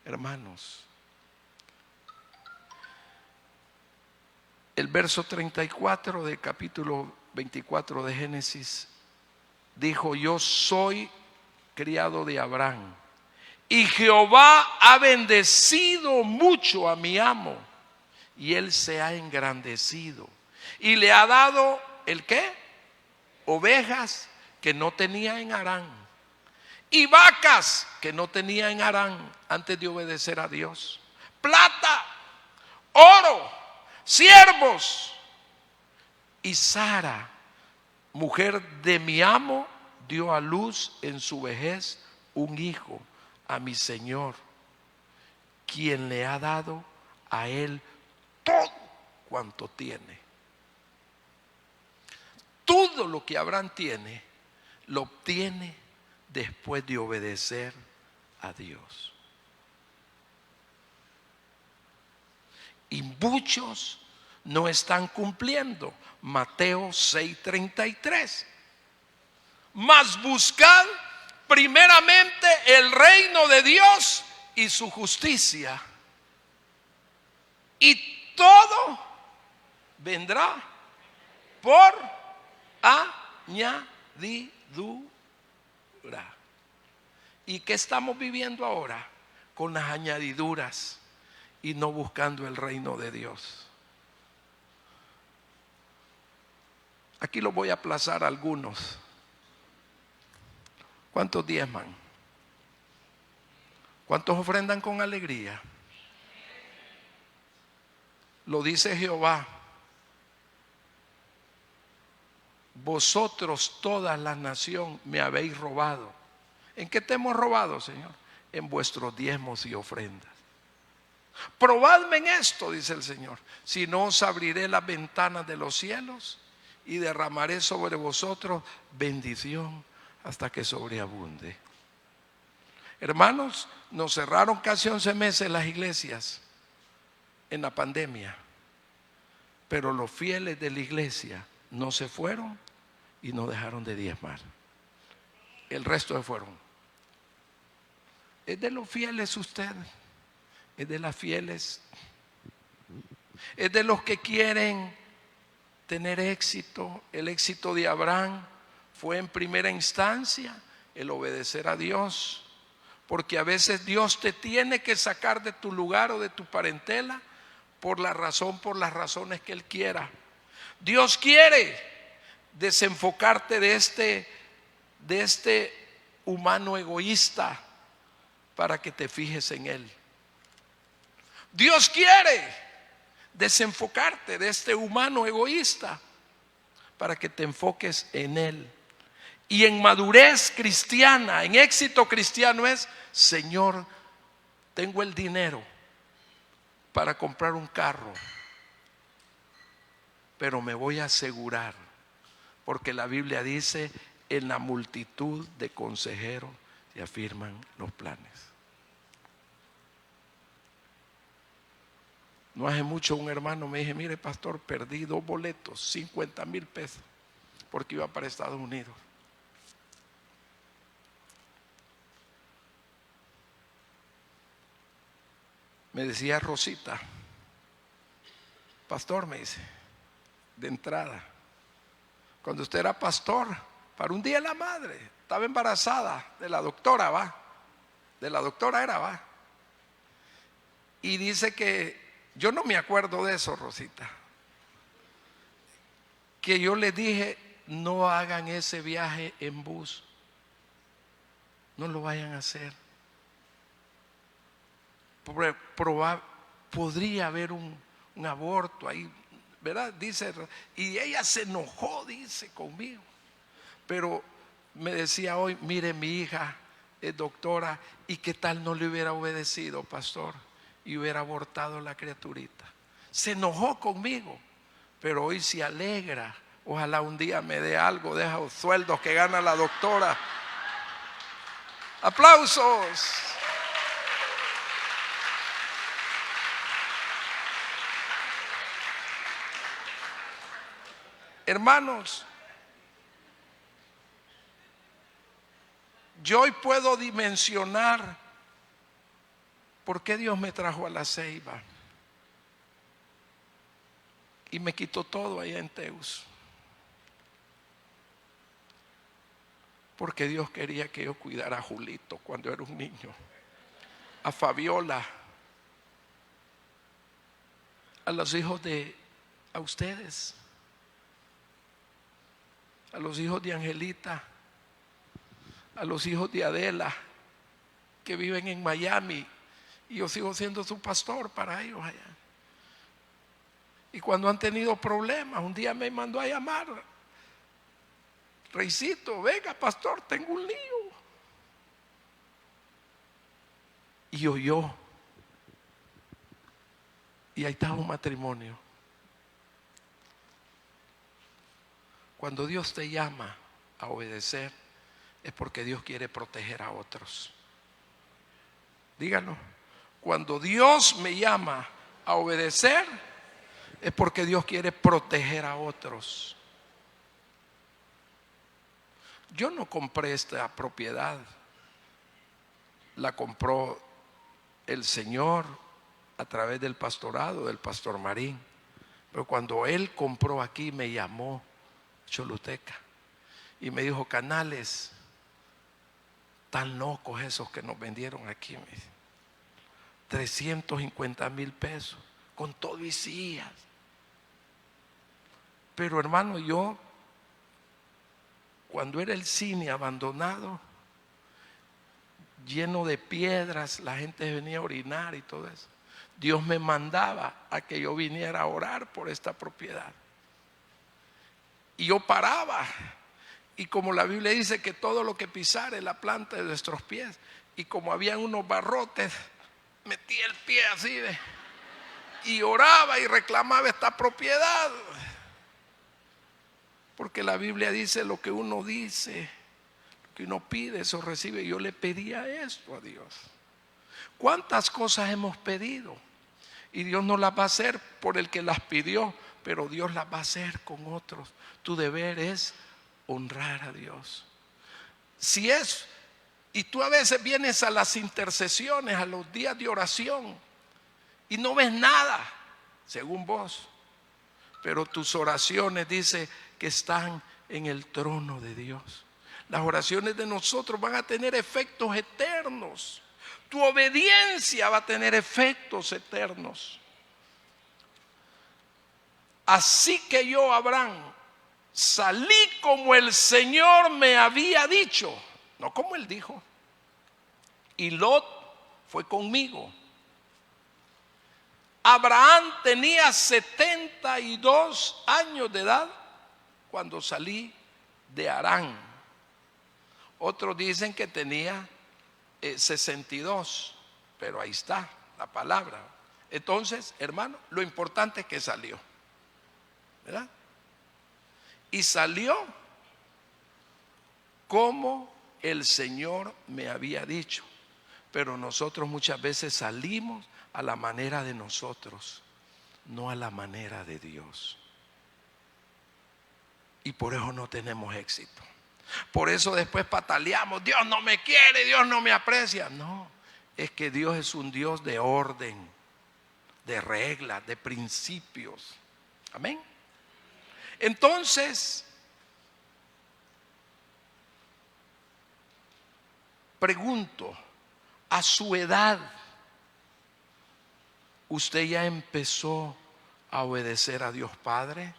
Hermanos, el verso 34 del capítulo 24 de Génesis dijo: yo soy criado de Abraham, y Jehová ha bendecido mucho a mi amo, y él se ha engrandecido, y le ha dado, ¿el qué? Ovejas que no tenía en Harán, y vacas que no tenía en Harán antes de obedecer a Dios, plata, oro, siervos. Y Sara, mujer de mi amo, dio a luz en su vejez un hijo a mi Señor, quien le ha dado a él todo cuanto tiene. Todo lo que Abraham tiene, lo obtiene después de obedecer a Dios. Y muchos no están cumpliendo. Mateo 6:33. Mas buscad primeramente el reino de Dios y su justicia, y todo vendrá por añadidura. ¿Y qué estamos viviendo ahora? Con las añadiduras y no buscando el reino de Dios. Aquí los voy a aplazar algunos. ¿Cuántos diezman? ¿Cuántos ofrendan con alegría? Lo dice Jehová: vosotros toda la nación me habéis robado. ¿En qué te hemos robado, Señor? En vuestros diezmos y ofrendas. Probadme en esto, dice el Señor, si no os abriré las ventanas de los cielos y derramaré sobre vosotros bendición hasta que sobreabunde. Hermanos, nos cerraron casi 11 meses las iglesias en la pandemia, pero los fieles de la iglesia no se fueron y no dejaron de diezmar. El resto se fueron. Es de los fieles usted, es de las fieles, es de los que quieren tener éxito. El éxito de Abraham fue en primera instancia el obedecer a Dios, porque a veces Dios te tiene que sacar de tu lugar o de tu parentela por las razones que Él quiera. Dios quiere desenfocarte de este humano egoísta para que te fijes en Él. Dios quiere desenfocarte de este humano egoísta para que te enfoques en Él. Y en madurez cristiana, en éxito cristiano es: Señor, tengo el dinero para comprar un carro, pero me voy a asegurar, porque la Biblia dice: en la multitud de consejeros se afirman los planes. No hace mucho un hermano me dice: mire, pastor, perdí 2 boletos, 50,000 pesos, porque iba para Estados Unidos. Me decía Rosita: pastor, me dice, de entrada, cuando usted era pastor, para un día de la madre, estaba embarazada de la doctora, va, de la doctora era, va, y dice que, yo no me acuerdo de eso, Rosita, que yo le dije: no hagan ese viaje en bus, no lo vayan a hacer. Podría haber un aborto ahí, ¿verdad? Dice, y ella se enojó, dice, conmigo. Pero me decía hoy: mire, mi hija es doctora, y qué tal no le hubiera obedecido, pastor, y hubiera abortado la criaturita. Se enojó conmigo, pero hoy se alegra. Ojalá un día me dé algo de esos sueldos que gana la doctora. ¡Aplausos! Hermanos, yo hoy puedo dimensionar por qué Dios me trajo a La Ceiba y me quitó todo allá en Teus. Porque Dios quería que yo cuidara a Julito cuando era un niño, a Fabiola, a los hijos a ustedes, a los hijos de Angelita, a los hijos de Adela, que viven en Miami, y yo sigo siendo su pastor para ellos allá. Y cuando han tenido problemas, un día me mandó a llamar: Reycito, venga, pastor, tengo un lío. Y oyó, y ahí estaba un matrimonio. Cuando Dios te llama a obedecer, es porque Dios quiere proteger a otros. Díganlo. Cuando Dios me llama a obedecer, es porque Dios quiere proteger a otros. Yo no compré esta propiedad, la compró el Señor a través del pastorado del pastor Marín. Pero cuando Él compró aquí, me llamó Choluteca y me dijo: Canales, tan locos esos que nos vendieron aquí, me dice, 350,000 pesos con todo y sillas. Pero hermano, yo, cuando era el cine abandonado, lleno de piedras, la gente venía a orinar y todo eso, Dios me mandaba a que yo viniera a orar por esta propiedad. Y yo paraba, y como la Biblia dice que todo lo que pisare la planta de nuestros pies, y como habían unos barrotes, metía el pie así y oraba y reclamaba esta propiedad. Porque la Biblia dice: lo que uno dice, lo que uno pide, eso recibe. Yo le pedía esto a Dios. ¿Cuántas cosas hemos pedido? Y Dios no las va a hacer por el que las pidió, pero Dios las va a hacer con otros. Tu deber es honrar a Dios. Y tú a veces vienes a las intercesiones, a los días de oración, y no ves nada, según vos, pero tus oraciones dice que están en el trono de Dios. Las oraciones de nosotros van a tener efectos eternos. Tu obediencia va a tener efectos eternos. Así que yo, Abraham, salí como el Señor me había dicho, no como él dijo, y Lot fue conmigo. Abraham tenía 72 años de edad cuando salí de Harán. Otros dicen que tenía 62, pero ahí está la palabra. Entonces, hermano, lo importante es que salió, ¿verdad? Y salió como el Señor me había dicho. Pero nosotros muchas veces salimos a la manera de nosotros, no a la manera de Dios. Y por eso no tenemos éxito. Por eso después pataleamos: Dios no me quiere, Dios no me aprecia. No, es que Dios es un Dios de orden, de reglas, de principios. Amén. Entonces, pregunto, a su edad, ¿usted ya empezó a obedecer a Dios Padre,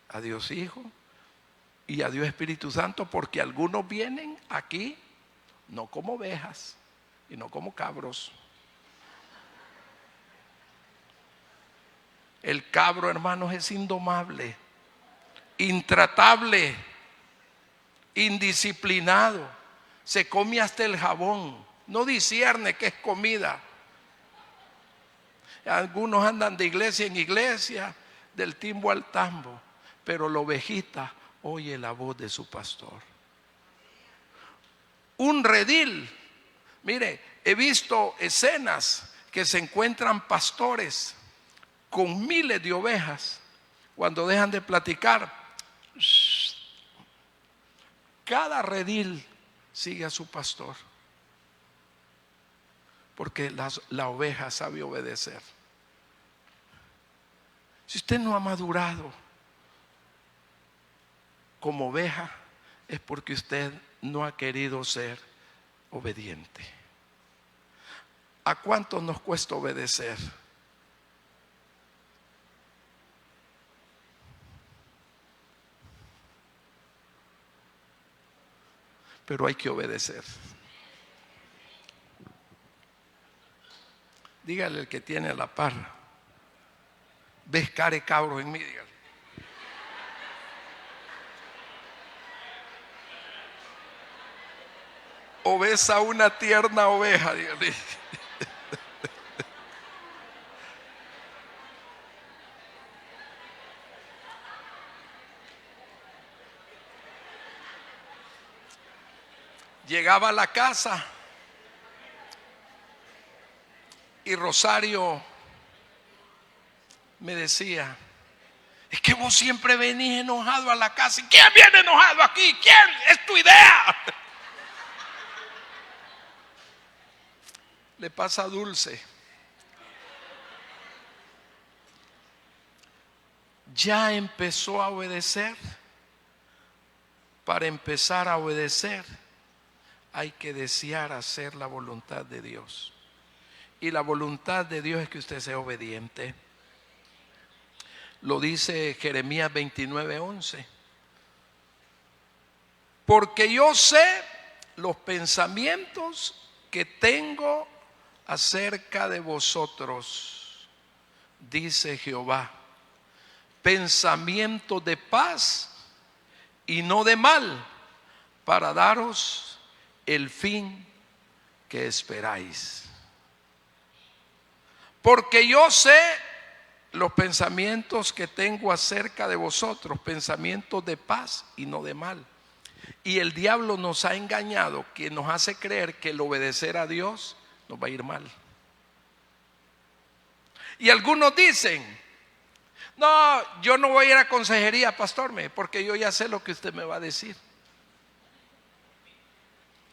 a Dios Hijo y a Dios Espíritu Santo? Porque algunos vienen aquí no como ovejas y no como cabros. El cabro, hermanos, es indomable, intratable, indisciplinado, se come hasta el jabón, no discierne qué es comida. Algunos andan de iglesia en iglesia, del timbo al tambo, pero la ovejita oye la voz de su pastor. Un redil, mire, he visto escenas que se encuentran pastores con miles de ovejas. Cuando dejan de platicar, cada redil sigue a su pastor, porque la oveja sabe obedecer. Si usted no ha madurado como oveja, es porque usted no ha querido ser obediente. ¿A cuánto nos cuesta obedecer? Pero hay que obedecer. Dígale al que tiene a la par: ves care cabro en mí, dígale. O ves a una tierna oveja, dígale. Llegaba a la casa y Rosario me decía: es que vos siempre venís enojado a la casa. ¿Quién viene enojado aquí? ¿Quién? Es tu idea. Le pasa a Dulce. Ya empezó a obedecer. Para empezar a obedecer hay que desear hacer la voluntad de Dios. Y la voluntad de Dios es que usted sea obediente. Lo dice Jeremías 29:11. Porque yo sé los pensamientos que tengo acerca de vosotros, dice Jehová, pensamientos de paz y no de mal, para daros el fin que esperáis. Porque yo sé los pensamientos que tengo acerca de vosotros, pensamientos de paz y no de mal. Y el diablo nos ha engañado, que nos hace creer que el obedecer a Dios nos va a ir mal. Y algunos dicen: no, yo no voy a ir a consejería, pastor, porque yo ya sé lo que usted me va a decir.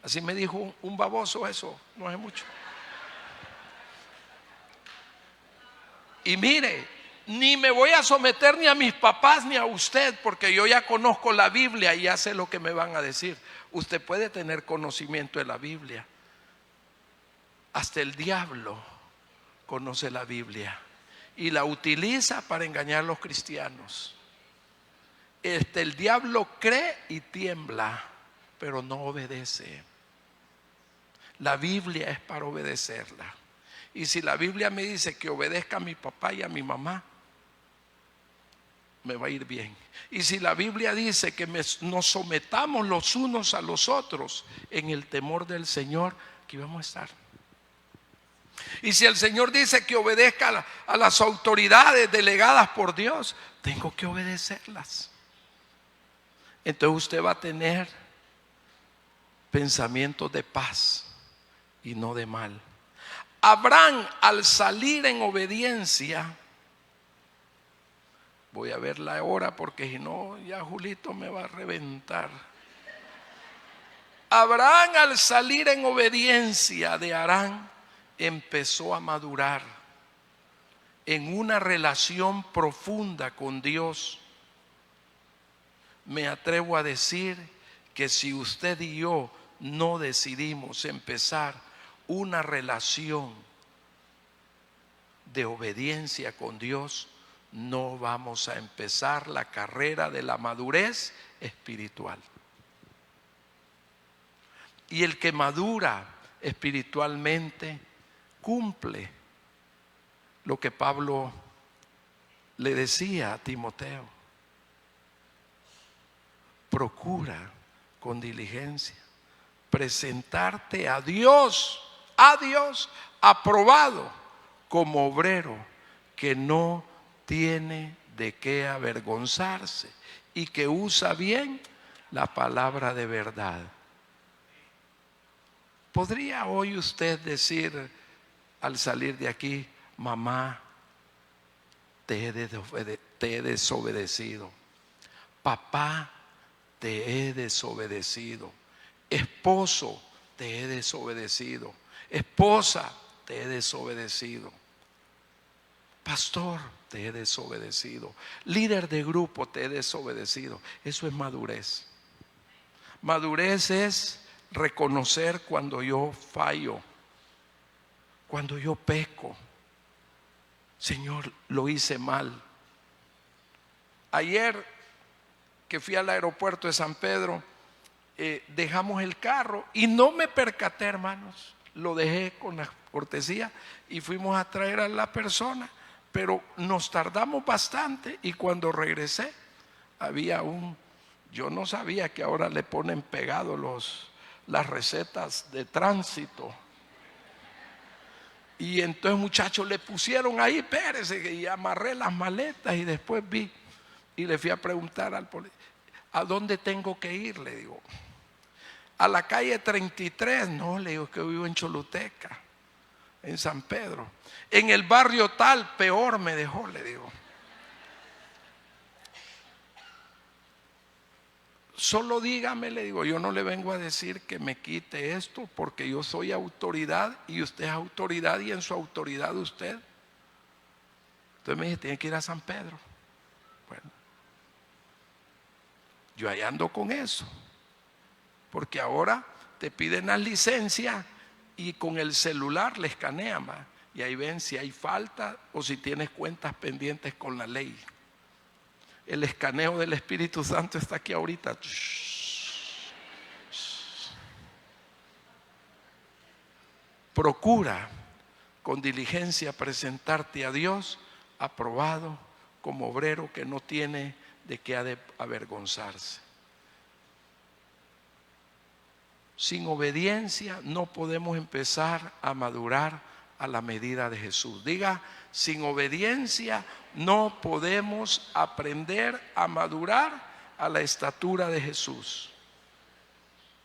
Así me dijo un baboso eso, no hace mucho. Y mire, ni me voy a someter ni a mis papás ni a usted, porque yo ya conozco la Biblia y ya sé lo que me van a decir. Usted puede tener conocimiento de la Biblia. Hasta el diablo conoce la Biblia y la utiliza para engañar a los cristianos. El diablo cree y tiembla, pero no obedece. La Biblia es para obedecerla. Y si la Biblia me dice que obedezca a mi papá y a mi mamá, me va a ir bien. Y si la Biblia dice que nos sometamos los unos a los otros en el temor del Señor, aquí vamos a estar. Y si el Señor dice que obedezca a las autoridades delegadas por Dios, tengo que obedecerlas. Entonces usted va a tener pensamientos de paz y no de mal. Abraham, al salir en obediencia, voy a ver la hora porque si no ya Julito me va a reventar. Abraham, al salir en obediencia de Harán, empezó a madurar en una relación profunda con Dios. Me atrevo a decir que si usted y yo no decidimos empezar una relación de obediencia con Dios, no vamos a empezar la carrera de la madurez espiritual. Y el que madura espiritualmente cumple lo que Pablo le decía a Timoteo: procura con diligencia presentarte a Dios aprobado, como obrero que no tiene de qué avergonzarse y que usa bien la palabra de verdad. ¿Podría hoy usted decir al salir de aquí: mamá, te he desobedecido; papá, te he desobedecido; esposo, te he desobedecido; esposa, te he desobedecido; pastor, te he desobedecido; líder de grupo, te he desobedecido? Eso es madurez. Madurez es reconocer cuando yo fallo, cuando yo peco. Señor, lo hice mal. Ayer que fui al aeropuerto de San Pedro, dejamos el carro y no me percaté, hermanos. Lo dejé con la cortesía y fuimos a traer a la persona, pero nos tardamos bastante y cuando regresé había yo no sabía que ahora le ponen pegados las recetas de tránsito. Y entonces, muchachos, le pusieron ahí, espérese, y amarré las maletas y después vi y le fui a preguntar al policía: ¿a dónde tengo que ir? Le digo: a la calle 33. No, le digo, que vivo en Choluteca, en San Pedro. En el barrio tal, peor me dejó, le digo. Solo dígame, le digo, yo no le vengo a decir que me quite esto, porque yo soy autoridad y usted es autoridad, y en su autoridad usted. Entonces me dice: tiene que ir a San Pedro. Bueno, yo ahí ando con eso, porque ahora te piden la licencia y con el celular le escanean más, y ahí ven si hay falta o si tienes cuentas pendientes con la ley. El escaneo del Espíritu Santo está aquí ahorita. Procura con diligencia presentarte a Dios aprobado, como obrero que no tiene de qué avergonzarse. Sin obediencia no podemos empezar a madurar a la medida de Jesús. Diga: sin obediencia no podemos aprender a madurar a la estatura de Jesús.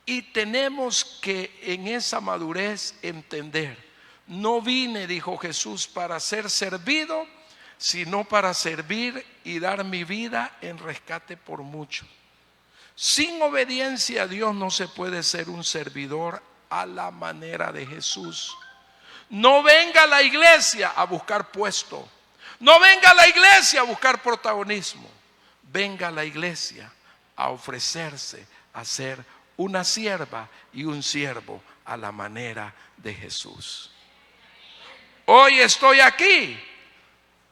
Y tenemos que en esa madurez entender: no vine, dijo Jesús, para ser servido, sino para servir y dar mi vida en rescate por mucho. Sin obediencia a Dios no se puede ser un servidor a la manera de Jesús. No venga a la iglesia a buscar puesto. No venga a la iglesia a buscar protagonismo. Venga a la iglesia a ofrecerse a ser una sierva y un siervo a la manera de Jesús. Hoy estoy aquí,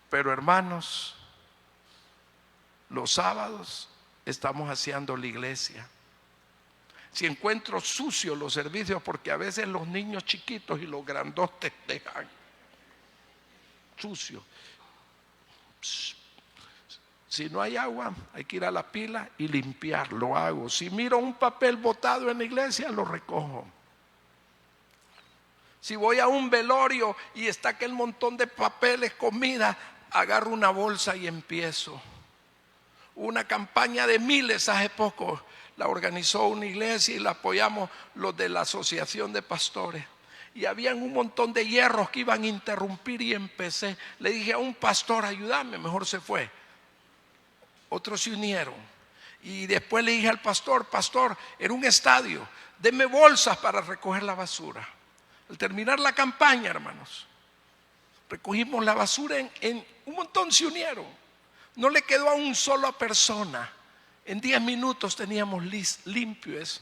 pero hermanos, los sábados estamos haciendo la iglesia. Si encuentro sucios los servicios, porque a veces los niños chiquitos y los grandotes dejan, sucio. Si no hay agua, hay que ir a la pila y limpiar, lo hago. Si miro un papel botado en la iglesia, lo recojo. Si voy a un velorio y está aquel montón de papeles, comida, agarro una bolsa y empiezo. Una campaña de miles hace poco, la organizó una iglesia y la apoyamos los de la asociación de pastores. Y habían un montón de hierros que iban a interrumpir y empecé. Le dije a un pastor, ayúdame, mejor se fue. Otros se unieron. Y después le dije al pastor, era un estadio, deme bolsas para recoger la basura. Al terminar la campaña, hermanos, recogimos la basura en un montón se unieron. No le quedó a una sola persona. En 10 minutos teníamos limpio eso.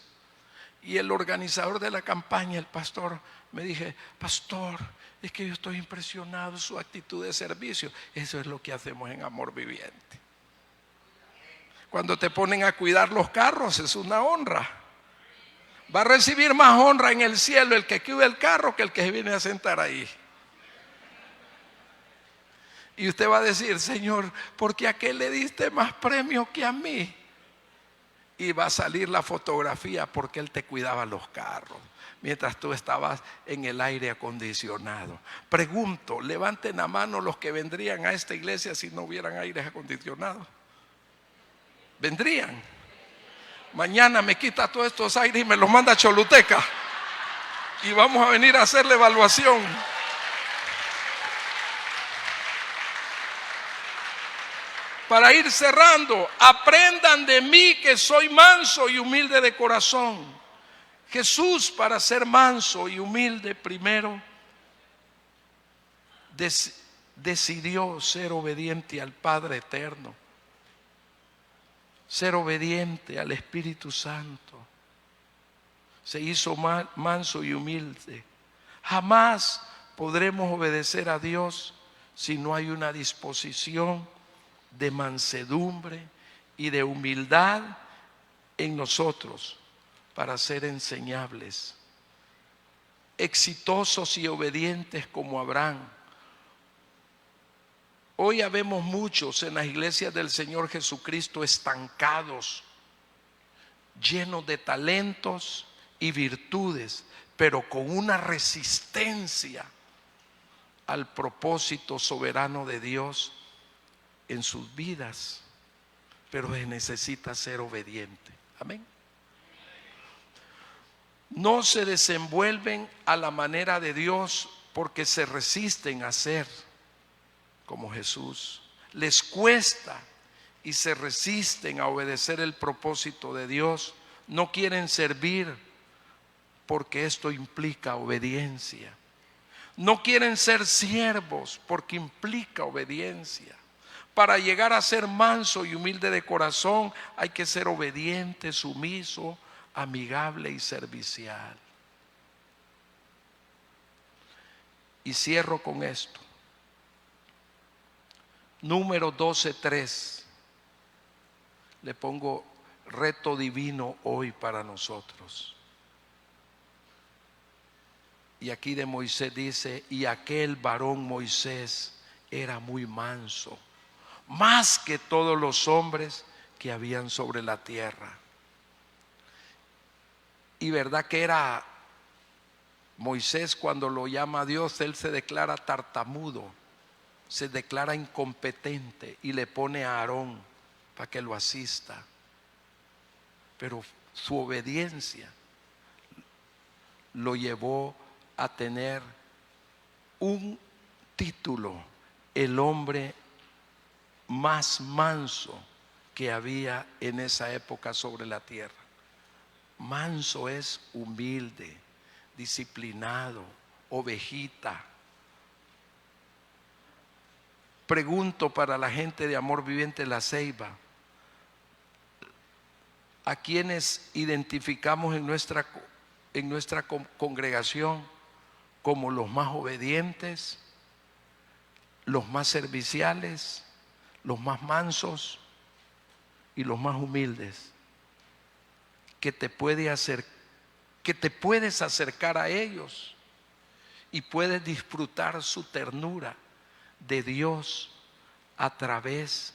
Y el organizador de la campaña, el pastor, me dije, pastor, es que yo estoy impresionado de su actitud de servicio. Eso es lo que hacemos en Amor Viviente. Cuando te ponen a cuidar los carros es una honra. Va a recibir más honra en el cielo el que cuida el carro que el que viene a sentar ahí. Y usted va a decir, Señor, ¿por qué a aquel le diste más premio que a mí? Y va a salir la fotografía porque él te cuidaba los carros mientras tú estabas en el aire acondicionado. Pregunto, levanten la mano los que vendrían a esta iglesia si no hubieran aires acondicionados. ¿Vendrían? Mañana me quita todos estos aires y me los manda a Choluteca y vamos a venir a hacer la evaluación. Para ir cerrando, aprendan de mí que soy manso y humilde de corazón. Jesús, para ser manso y humilde, primero decidió ser obediente al Padre eterno, ser obediente al Espíritu Santo. Se hizo manso y humilde. Jamás podremos obedecer a Dios si no hay una disposición de mansedumbre y de humildad en nosotros para ser enseñables, exitosos y obedientes como Abraham. Hoy habemos muchos en las iglesias del Señor Jesucristo estancados, llenos de talentos y virtudes, pero con una resistencia al propósito soberano de Dios en sus vidas, pero se necesita ser obediente. Amén. No se desenvuelven a la manera de Dios porque se resisten a ser como Jesús. Les cuesta y se resisten a obedecer el propósito de Dios. No quieren servir porque esto implica obediencia. No quieren ser siervos porque implica obediencia. Para llegar a ser manso y humilde de corazón hay que ser obediente, sumiso, amigable y servicial. Y cierro con esto. Número 12:3. Le pongo reto divino hoy para nosotros. Y aquí de Moisés dice, y aquel varón Moisés era muy manso, más que todos los hombres que habían sobre la tierra. Y verdad que era Moisés, cuando lo llama a Dios, él se declara tartamudo, se declara incompetente y le pone a Aarón para que lo asista. Pero su obediencia lo llevó a tener un título, el hombre más manso que había en esa época sobre la tierra. Manso es humilde, disciplinado, ovejita. Pregunto para la gente de Amor Viviente La Ceiba, ¿a quienes identificamos en nuestra congregación como los más obedientes, los más serviciales, los más mansos y los más humildes? Que te puedes acercar a ellos y puedes disfrutar su ternura, de Dios a través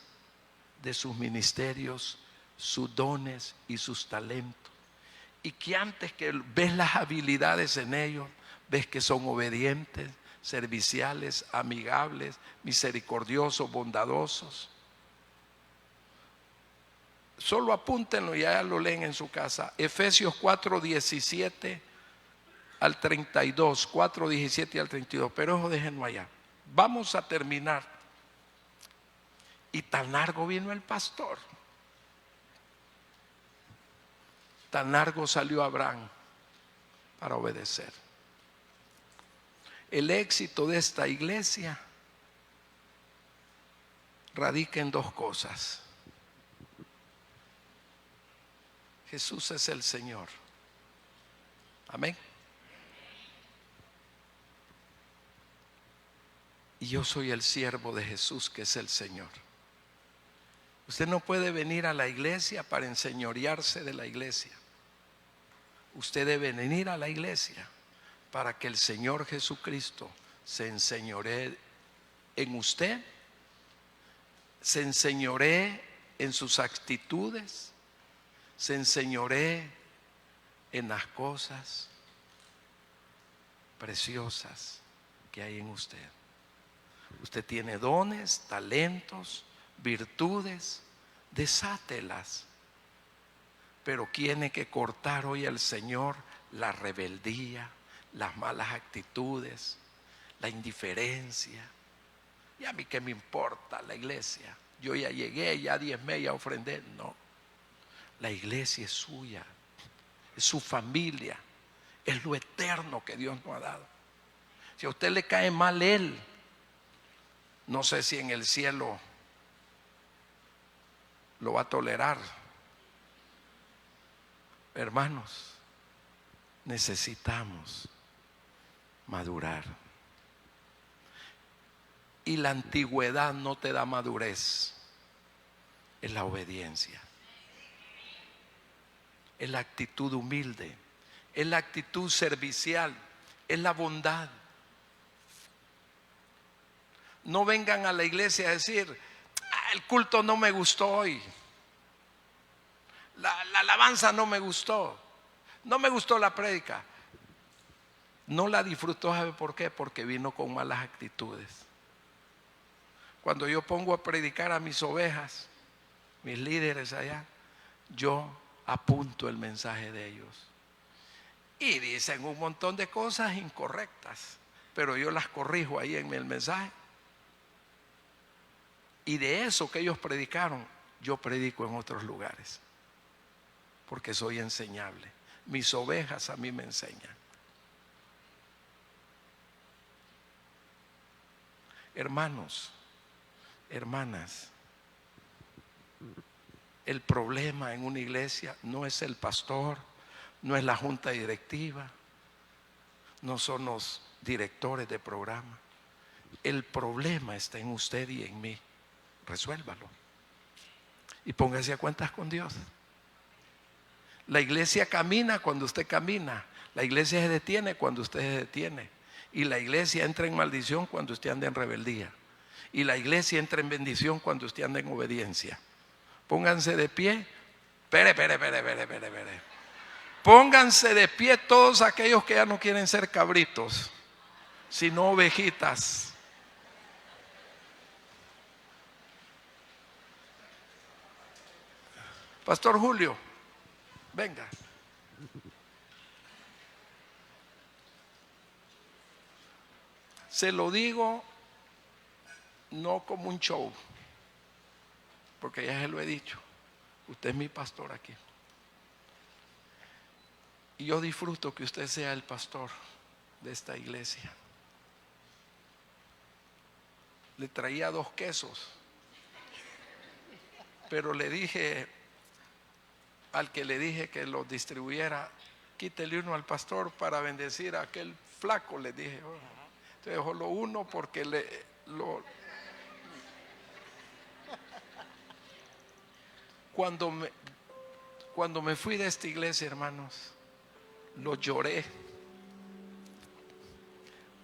de sus ministerios, sus dones y sus talentos. Y que antes que ves las habilidades en ellos, ves que son obedientes, serviciales, amigables, misericordiosos, bondadosos. Solo apúntenlo y ya lo leen en su casa. Efesios 4:17 al 32, 4:17 al 32. Pero eso déjenlo allá. Vamos a terminar. Y tan largo vino el pastor. Tan largo salió Abraham para obedecer. El éxito de esta iglesia radica en dos cosas. Jesús es el Señor. Amén. Y yo soy el siervo de Jesús, que es el Señor. Usted no puede venir a la iglesia para enseñorearse de la iglesia. Usted debe venir a la iglesia para que el Señor Jesucristo se enseñoree en usted, se enseñoree en sus actitudes, se enseñoree en las cosas preciosas que hay en usted. Usted tiene dones, talentos, virtudes, desátelas. Pero tiene que cortar hoy al Señor la rebeldía, las malas actitudes, la indiferencia. ¿Y a mí qué me importa la iglesia? Yo ya llegué, ya diezmé, ya ofrendé. No, la iglesia es suya, es su familia, es lo eterno que Dios nos ha dado. Si a usted le cae mal Él, no sé si en el cielo lo va a tolerar. Hermanos, necesitamos madurar. Y la antigüedad no te da madurez, es la obediencia, es la actitud humilde, es la actitud servicial, es la bondad. No vengan a la iglesia a decir: el culto no me gustó hoy, la alabanza no me gustó, no me gustó la prédica. No la disfrutó, ¿sabe por qué? Porque vino con malas actitudes. Cuando yo pongo a predicar a mis ovejas, mis líderes allá, yo apunto el mensaje de ellos. Y dicen un montón de cosas incorrectas, pero yo las corrijo ahí en el mensaje. Y de eso que ellos predicaron, yo predico en otros lugares, porque soy enseñable. Mis ovejas a mí me enseñan. Hermanos, hermanas, el problema en una iglesia no es el pastor, no es la junta directiva, no son los directores de programa. El problema está en usted y en mí. Resuélvalo y póngase a cuentas con Dios. La iglesia camina cuando usted camina. La iglesia se detiene cuando usted se detiene. Y la iglesia entra en maldición cuando usted anda en rebeldía. Y la iglesia entra en bendición cuando usted anda en obediencia. Pónganse de pie. Espere. Pónganse de pie todos aquellos que ya no quieren ser cabritos, sino ovejitas. Pastor Julio, venga. Se lo digo no como un show, porque ya se lo he dicho. Usted es mi pastor aquí. Y yo disfruto que usted sea el pastor de esta iglesia. Le traía 2 quesos, pero le dije al que le dije que los distribuyera: quítele uno al pastor para bendecir a aquel flaco, le dije. Entonces dejó lo uno porque cuando me fui de esta iglesia, hermanos, lo lloré.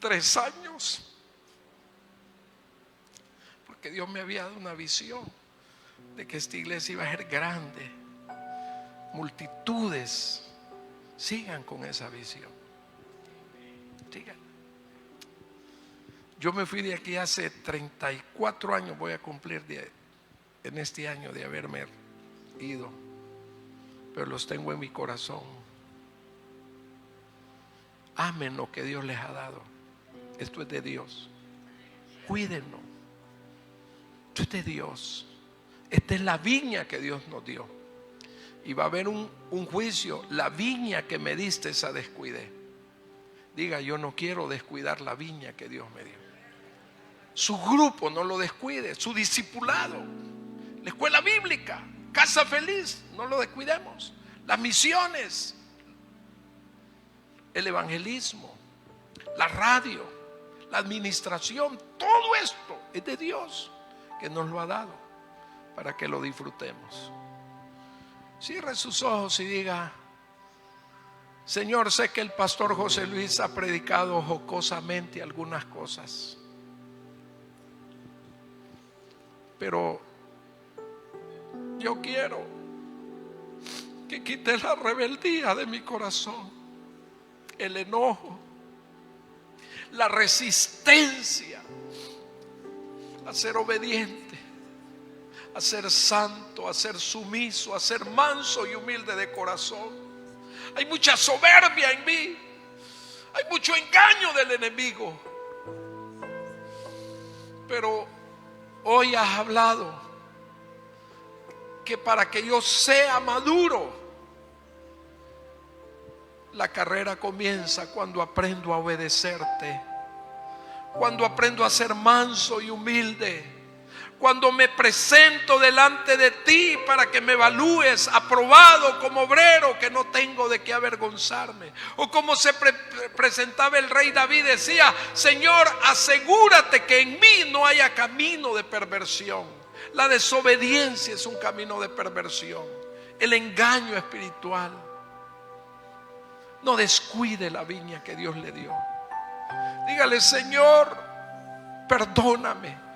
3 años porque Dios me había dado una visión de que esta iglesia iba a ser grande, multitudes. Sigan con esa visión, sigan. Yo me fui de aquí hace 34 años, voy a cumplir en este año de haberme ido, pero los tengo en mi corazón. Amen lo que Dios les ha dado. Esto es de Dios. Cuídenlo. Esto es de Dios. Esta es la viña que Dios nos dio. Y va a haber un juicio. La viña que me diste, esa descuidé. Diga, yo no quiero descuidar la viña que Dios me dio. Su grupo no lo descuide. Su discipulado, la escuela bíblica, Casa Feliz, no lo descuidemos. Las misiones, el evangelismo, la radio, la administración, todo esto es de Dios, que nos lo ha dado para que lo disfrutemos. Cierre sus ojos y diga: Señor, sé que el pastor José Luis ha predicado jocosamente algunas cosas, pero yo quiero que quites la rebeldía de mi corazón, el enojo, la resistencia a ser obediente, a ser santo, a ser sumiso, a ser manso y humilde de corazón. Hay mucha soberbia en mí, hay mucho engaño del enemigo, pero hoy has hablado que para que yo sea maduro, la carrera comienza cuando aprendo a obedecerte, cuando aprendo a ser manso y humilde, cuando me presento delante de ti para que me evalúes aprobado como obrero que no tengo de qué avergonzarme. O como se presentaba el rey David, decía: Señor, asegúrate que en mí no haya camino de perversión. La desobediencia es un camino de perversión, el engaño espiritual. No descuide la viña que Dios le dio. Dígale: Señor, perdóname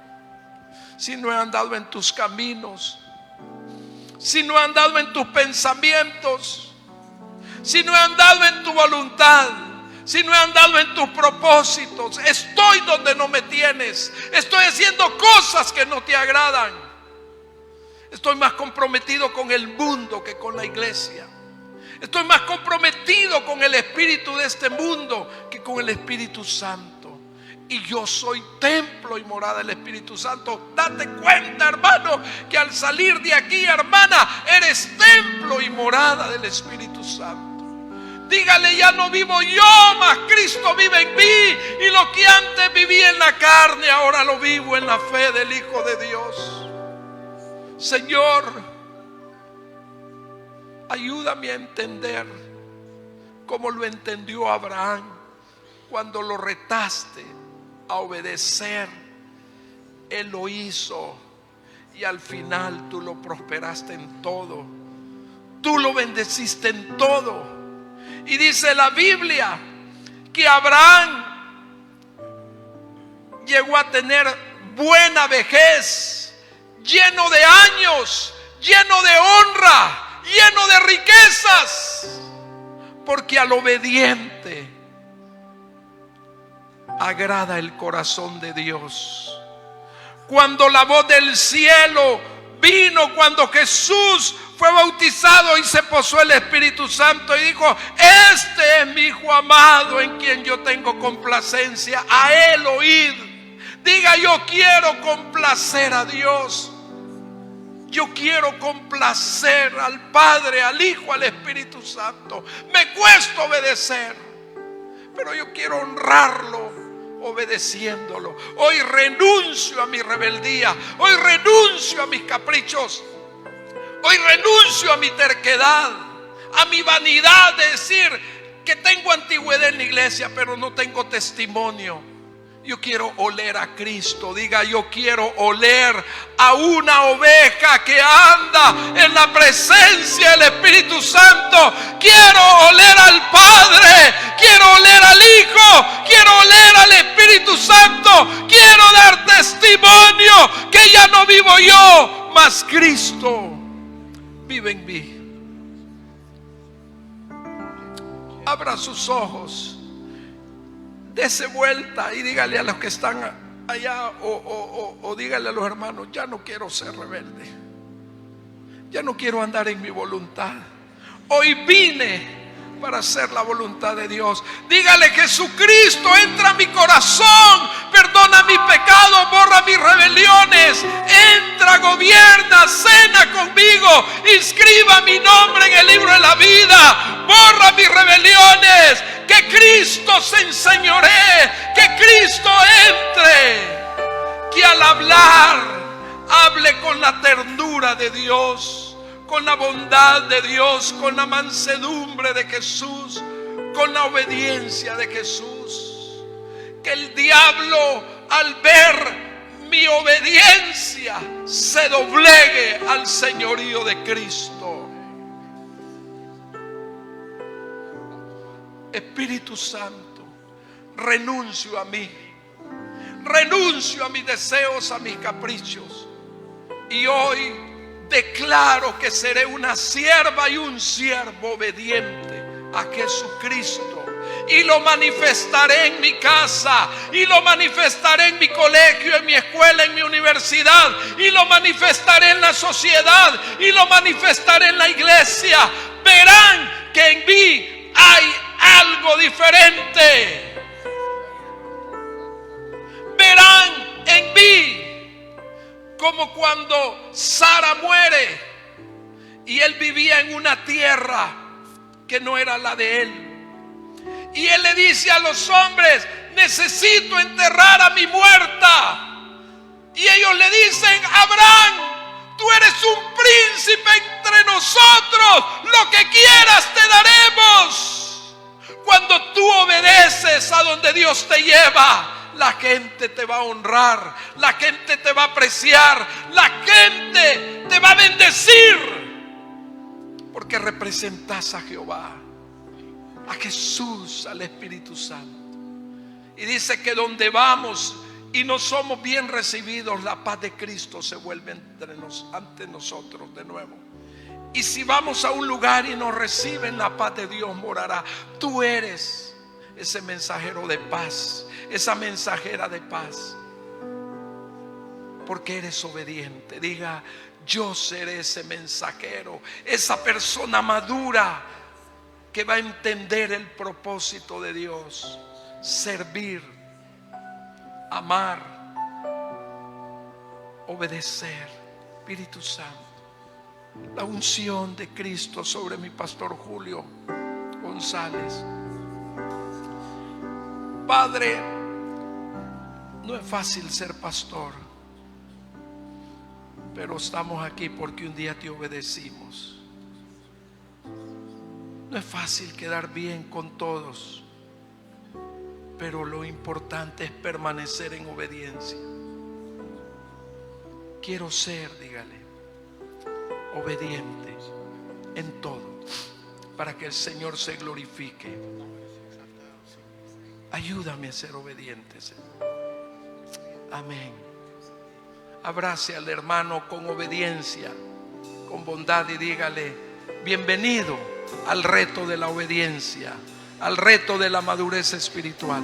si no he andado en tus caminos, si no he andado en tus pensamientos, si no he andado en tu voluntad, si no he andado en tus propósitos. Estoy donde no me tienes, estoy haciendo cosas que no te agradan. Estoy más comprometido con el mundo que con la iglesia. Estoy más comprometido con el espíritu de este mundo que con el Espíritu Santo. Y yo soy templo y morada del Espíritu Santo. Date cuenta, hermano, que al salir de aquí, hermana, eres templo y morada del Espíritu Santo. Dígale: ya no vivo yo, mas Cristo vive en mí. Y lo que antes viví en la carne, ahora lo vivo en la fe del Hijo de Dios. Señor, ayúdame a entender como lo entendió Abraham cuando lo retaste a obedecer. Él lo hizo y al final tú lo prosperaste en todo, tú lo bendeciste en todo. Y dice la Biblia que Abraham llegó a tener buena vejez, lleno de años, lleno de honra, lleno de riquezas, porque al obediente agrada el corazón de Dios. Cuando la voz del cielo vino, cuando Jesús fue bautizado y se posó el Espíritu Santo y dijo: este es mi Hijo amado en quien yo tengo complacencia, a Él oíd. Diga: yo quiero complacer a Dios. Yo quiero complacer al Padre, al Hijo, al Espíritu Santo. Me cuesta obedecer, pero yo quiero honrarlo obedeciéndolo. Hoy renuncio a mi rebeldía, hoy renuncio a mis caprichos, hoy renuncio a mi terquedad, a mi vanidad de decir que tengo antigüedad en la iglesia pero no tengo testimonio. Yo quiero oler a Cristo. Diga, yo quiero oler a una oveja que anda en la presencia del Espíritu Santo. Quiero oler al Padre, quiero oler al Hijo, quiero oler al Espíritu Santo. Quiero dar testimonio que ya no vivo yo, mas Cristo vive en mí. Abra sus ojos. Dese vuelta y dígale a los que están allá o dígale a los hermanos: ya no quiero ser rebelde, ya no quiero andar en mi voluntad. Hoy vine para hacer la voluntad de Dios. Dígale: Jesucristo, entra a mi corazón, perdona mi pecado, borra mis rebeliones, entra, gobierna, cena conmigo, inscriba mi nombre en el libro de la vida, borra mis rebeliones. Que Cristo se enseñoree, que Cristo entre, que al hablar hable con la ternura de Dios, con la bondad de Dios, con la mansedumbre de Jesús, con la obediencia de Jesús. Que el diablo, al ver mi obediencia, se doblegue al señorío de Cristo. Espíritu Santo, renuncio a mí, renuncio a mis deseos, a mis caprichos, y hoy declaro que seré una sierva y un siervo obediente a Jesucristo, y lo manifestaré en mi casa, y lo manifestaré en mi colegio, en mi escuela, en mi universidad, y lo manifestaré en la sociedad, y lo manifestaré en la iglesia. Verán que en mí hay algo diferente. Verán en mí como cuando Sara muere y él vivía en una tierra que no era la de él, y él le dice a los hombres: necesito enterrar a mi muerta. Y ellos le dicen: Abraham, tú eres un príncipe entre nosotros, lo que quieras te daremos. Cuando tú obedeces a donde Dios te lleva, la gente te va a honrar, la gente te va a apreciar, la gente te va a bendecir, porque representas a Jehová, a Jesús, al Espíritu Santo. Y dice que donde vamos y no somos bien recibidos, la paz de Cristo se vuelve ante nosotros de nuevo. Y si vamos a un lugar y nos reciben, la paz de Dios morará. Tú eres ese mensajero de paz, esa mensajera de paz, porque eres obediente. Diga: yo seré ese mensajero, esa persona madura que va a entender el propósito de Dios: servir, amar, obedecer. Espíritu Santo, la unción de Cristo sobre mi pastor Julio González. Padre, no es fácil ser pastor, pero estamos aquí porque un día te obedecimos. No es fácil quedar bien con todos, pero lo importante es permanecer en obediencia. Quiero ser, dígale, obediente en todo, para que el Señor se glorifique. Ayúdame a ser obediente, Señor. Amén. Abrace al hermano con obediencia, con bondad, y dígale: bienvenido al reto de la obediencia, al reto de la madurez espiritual.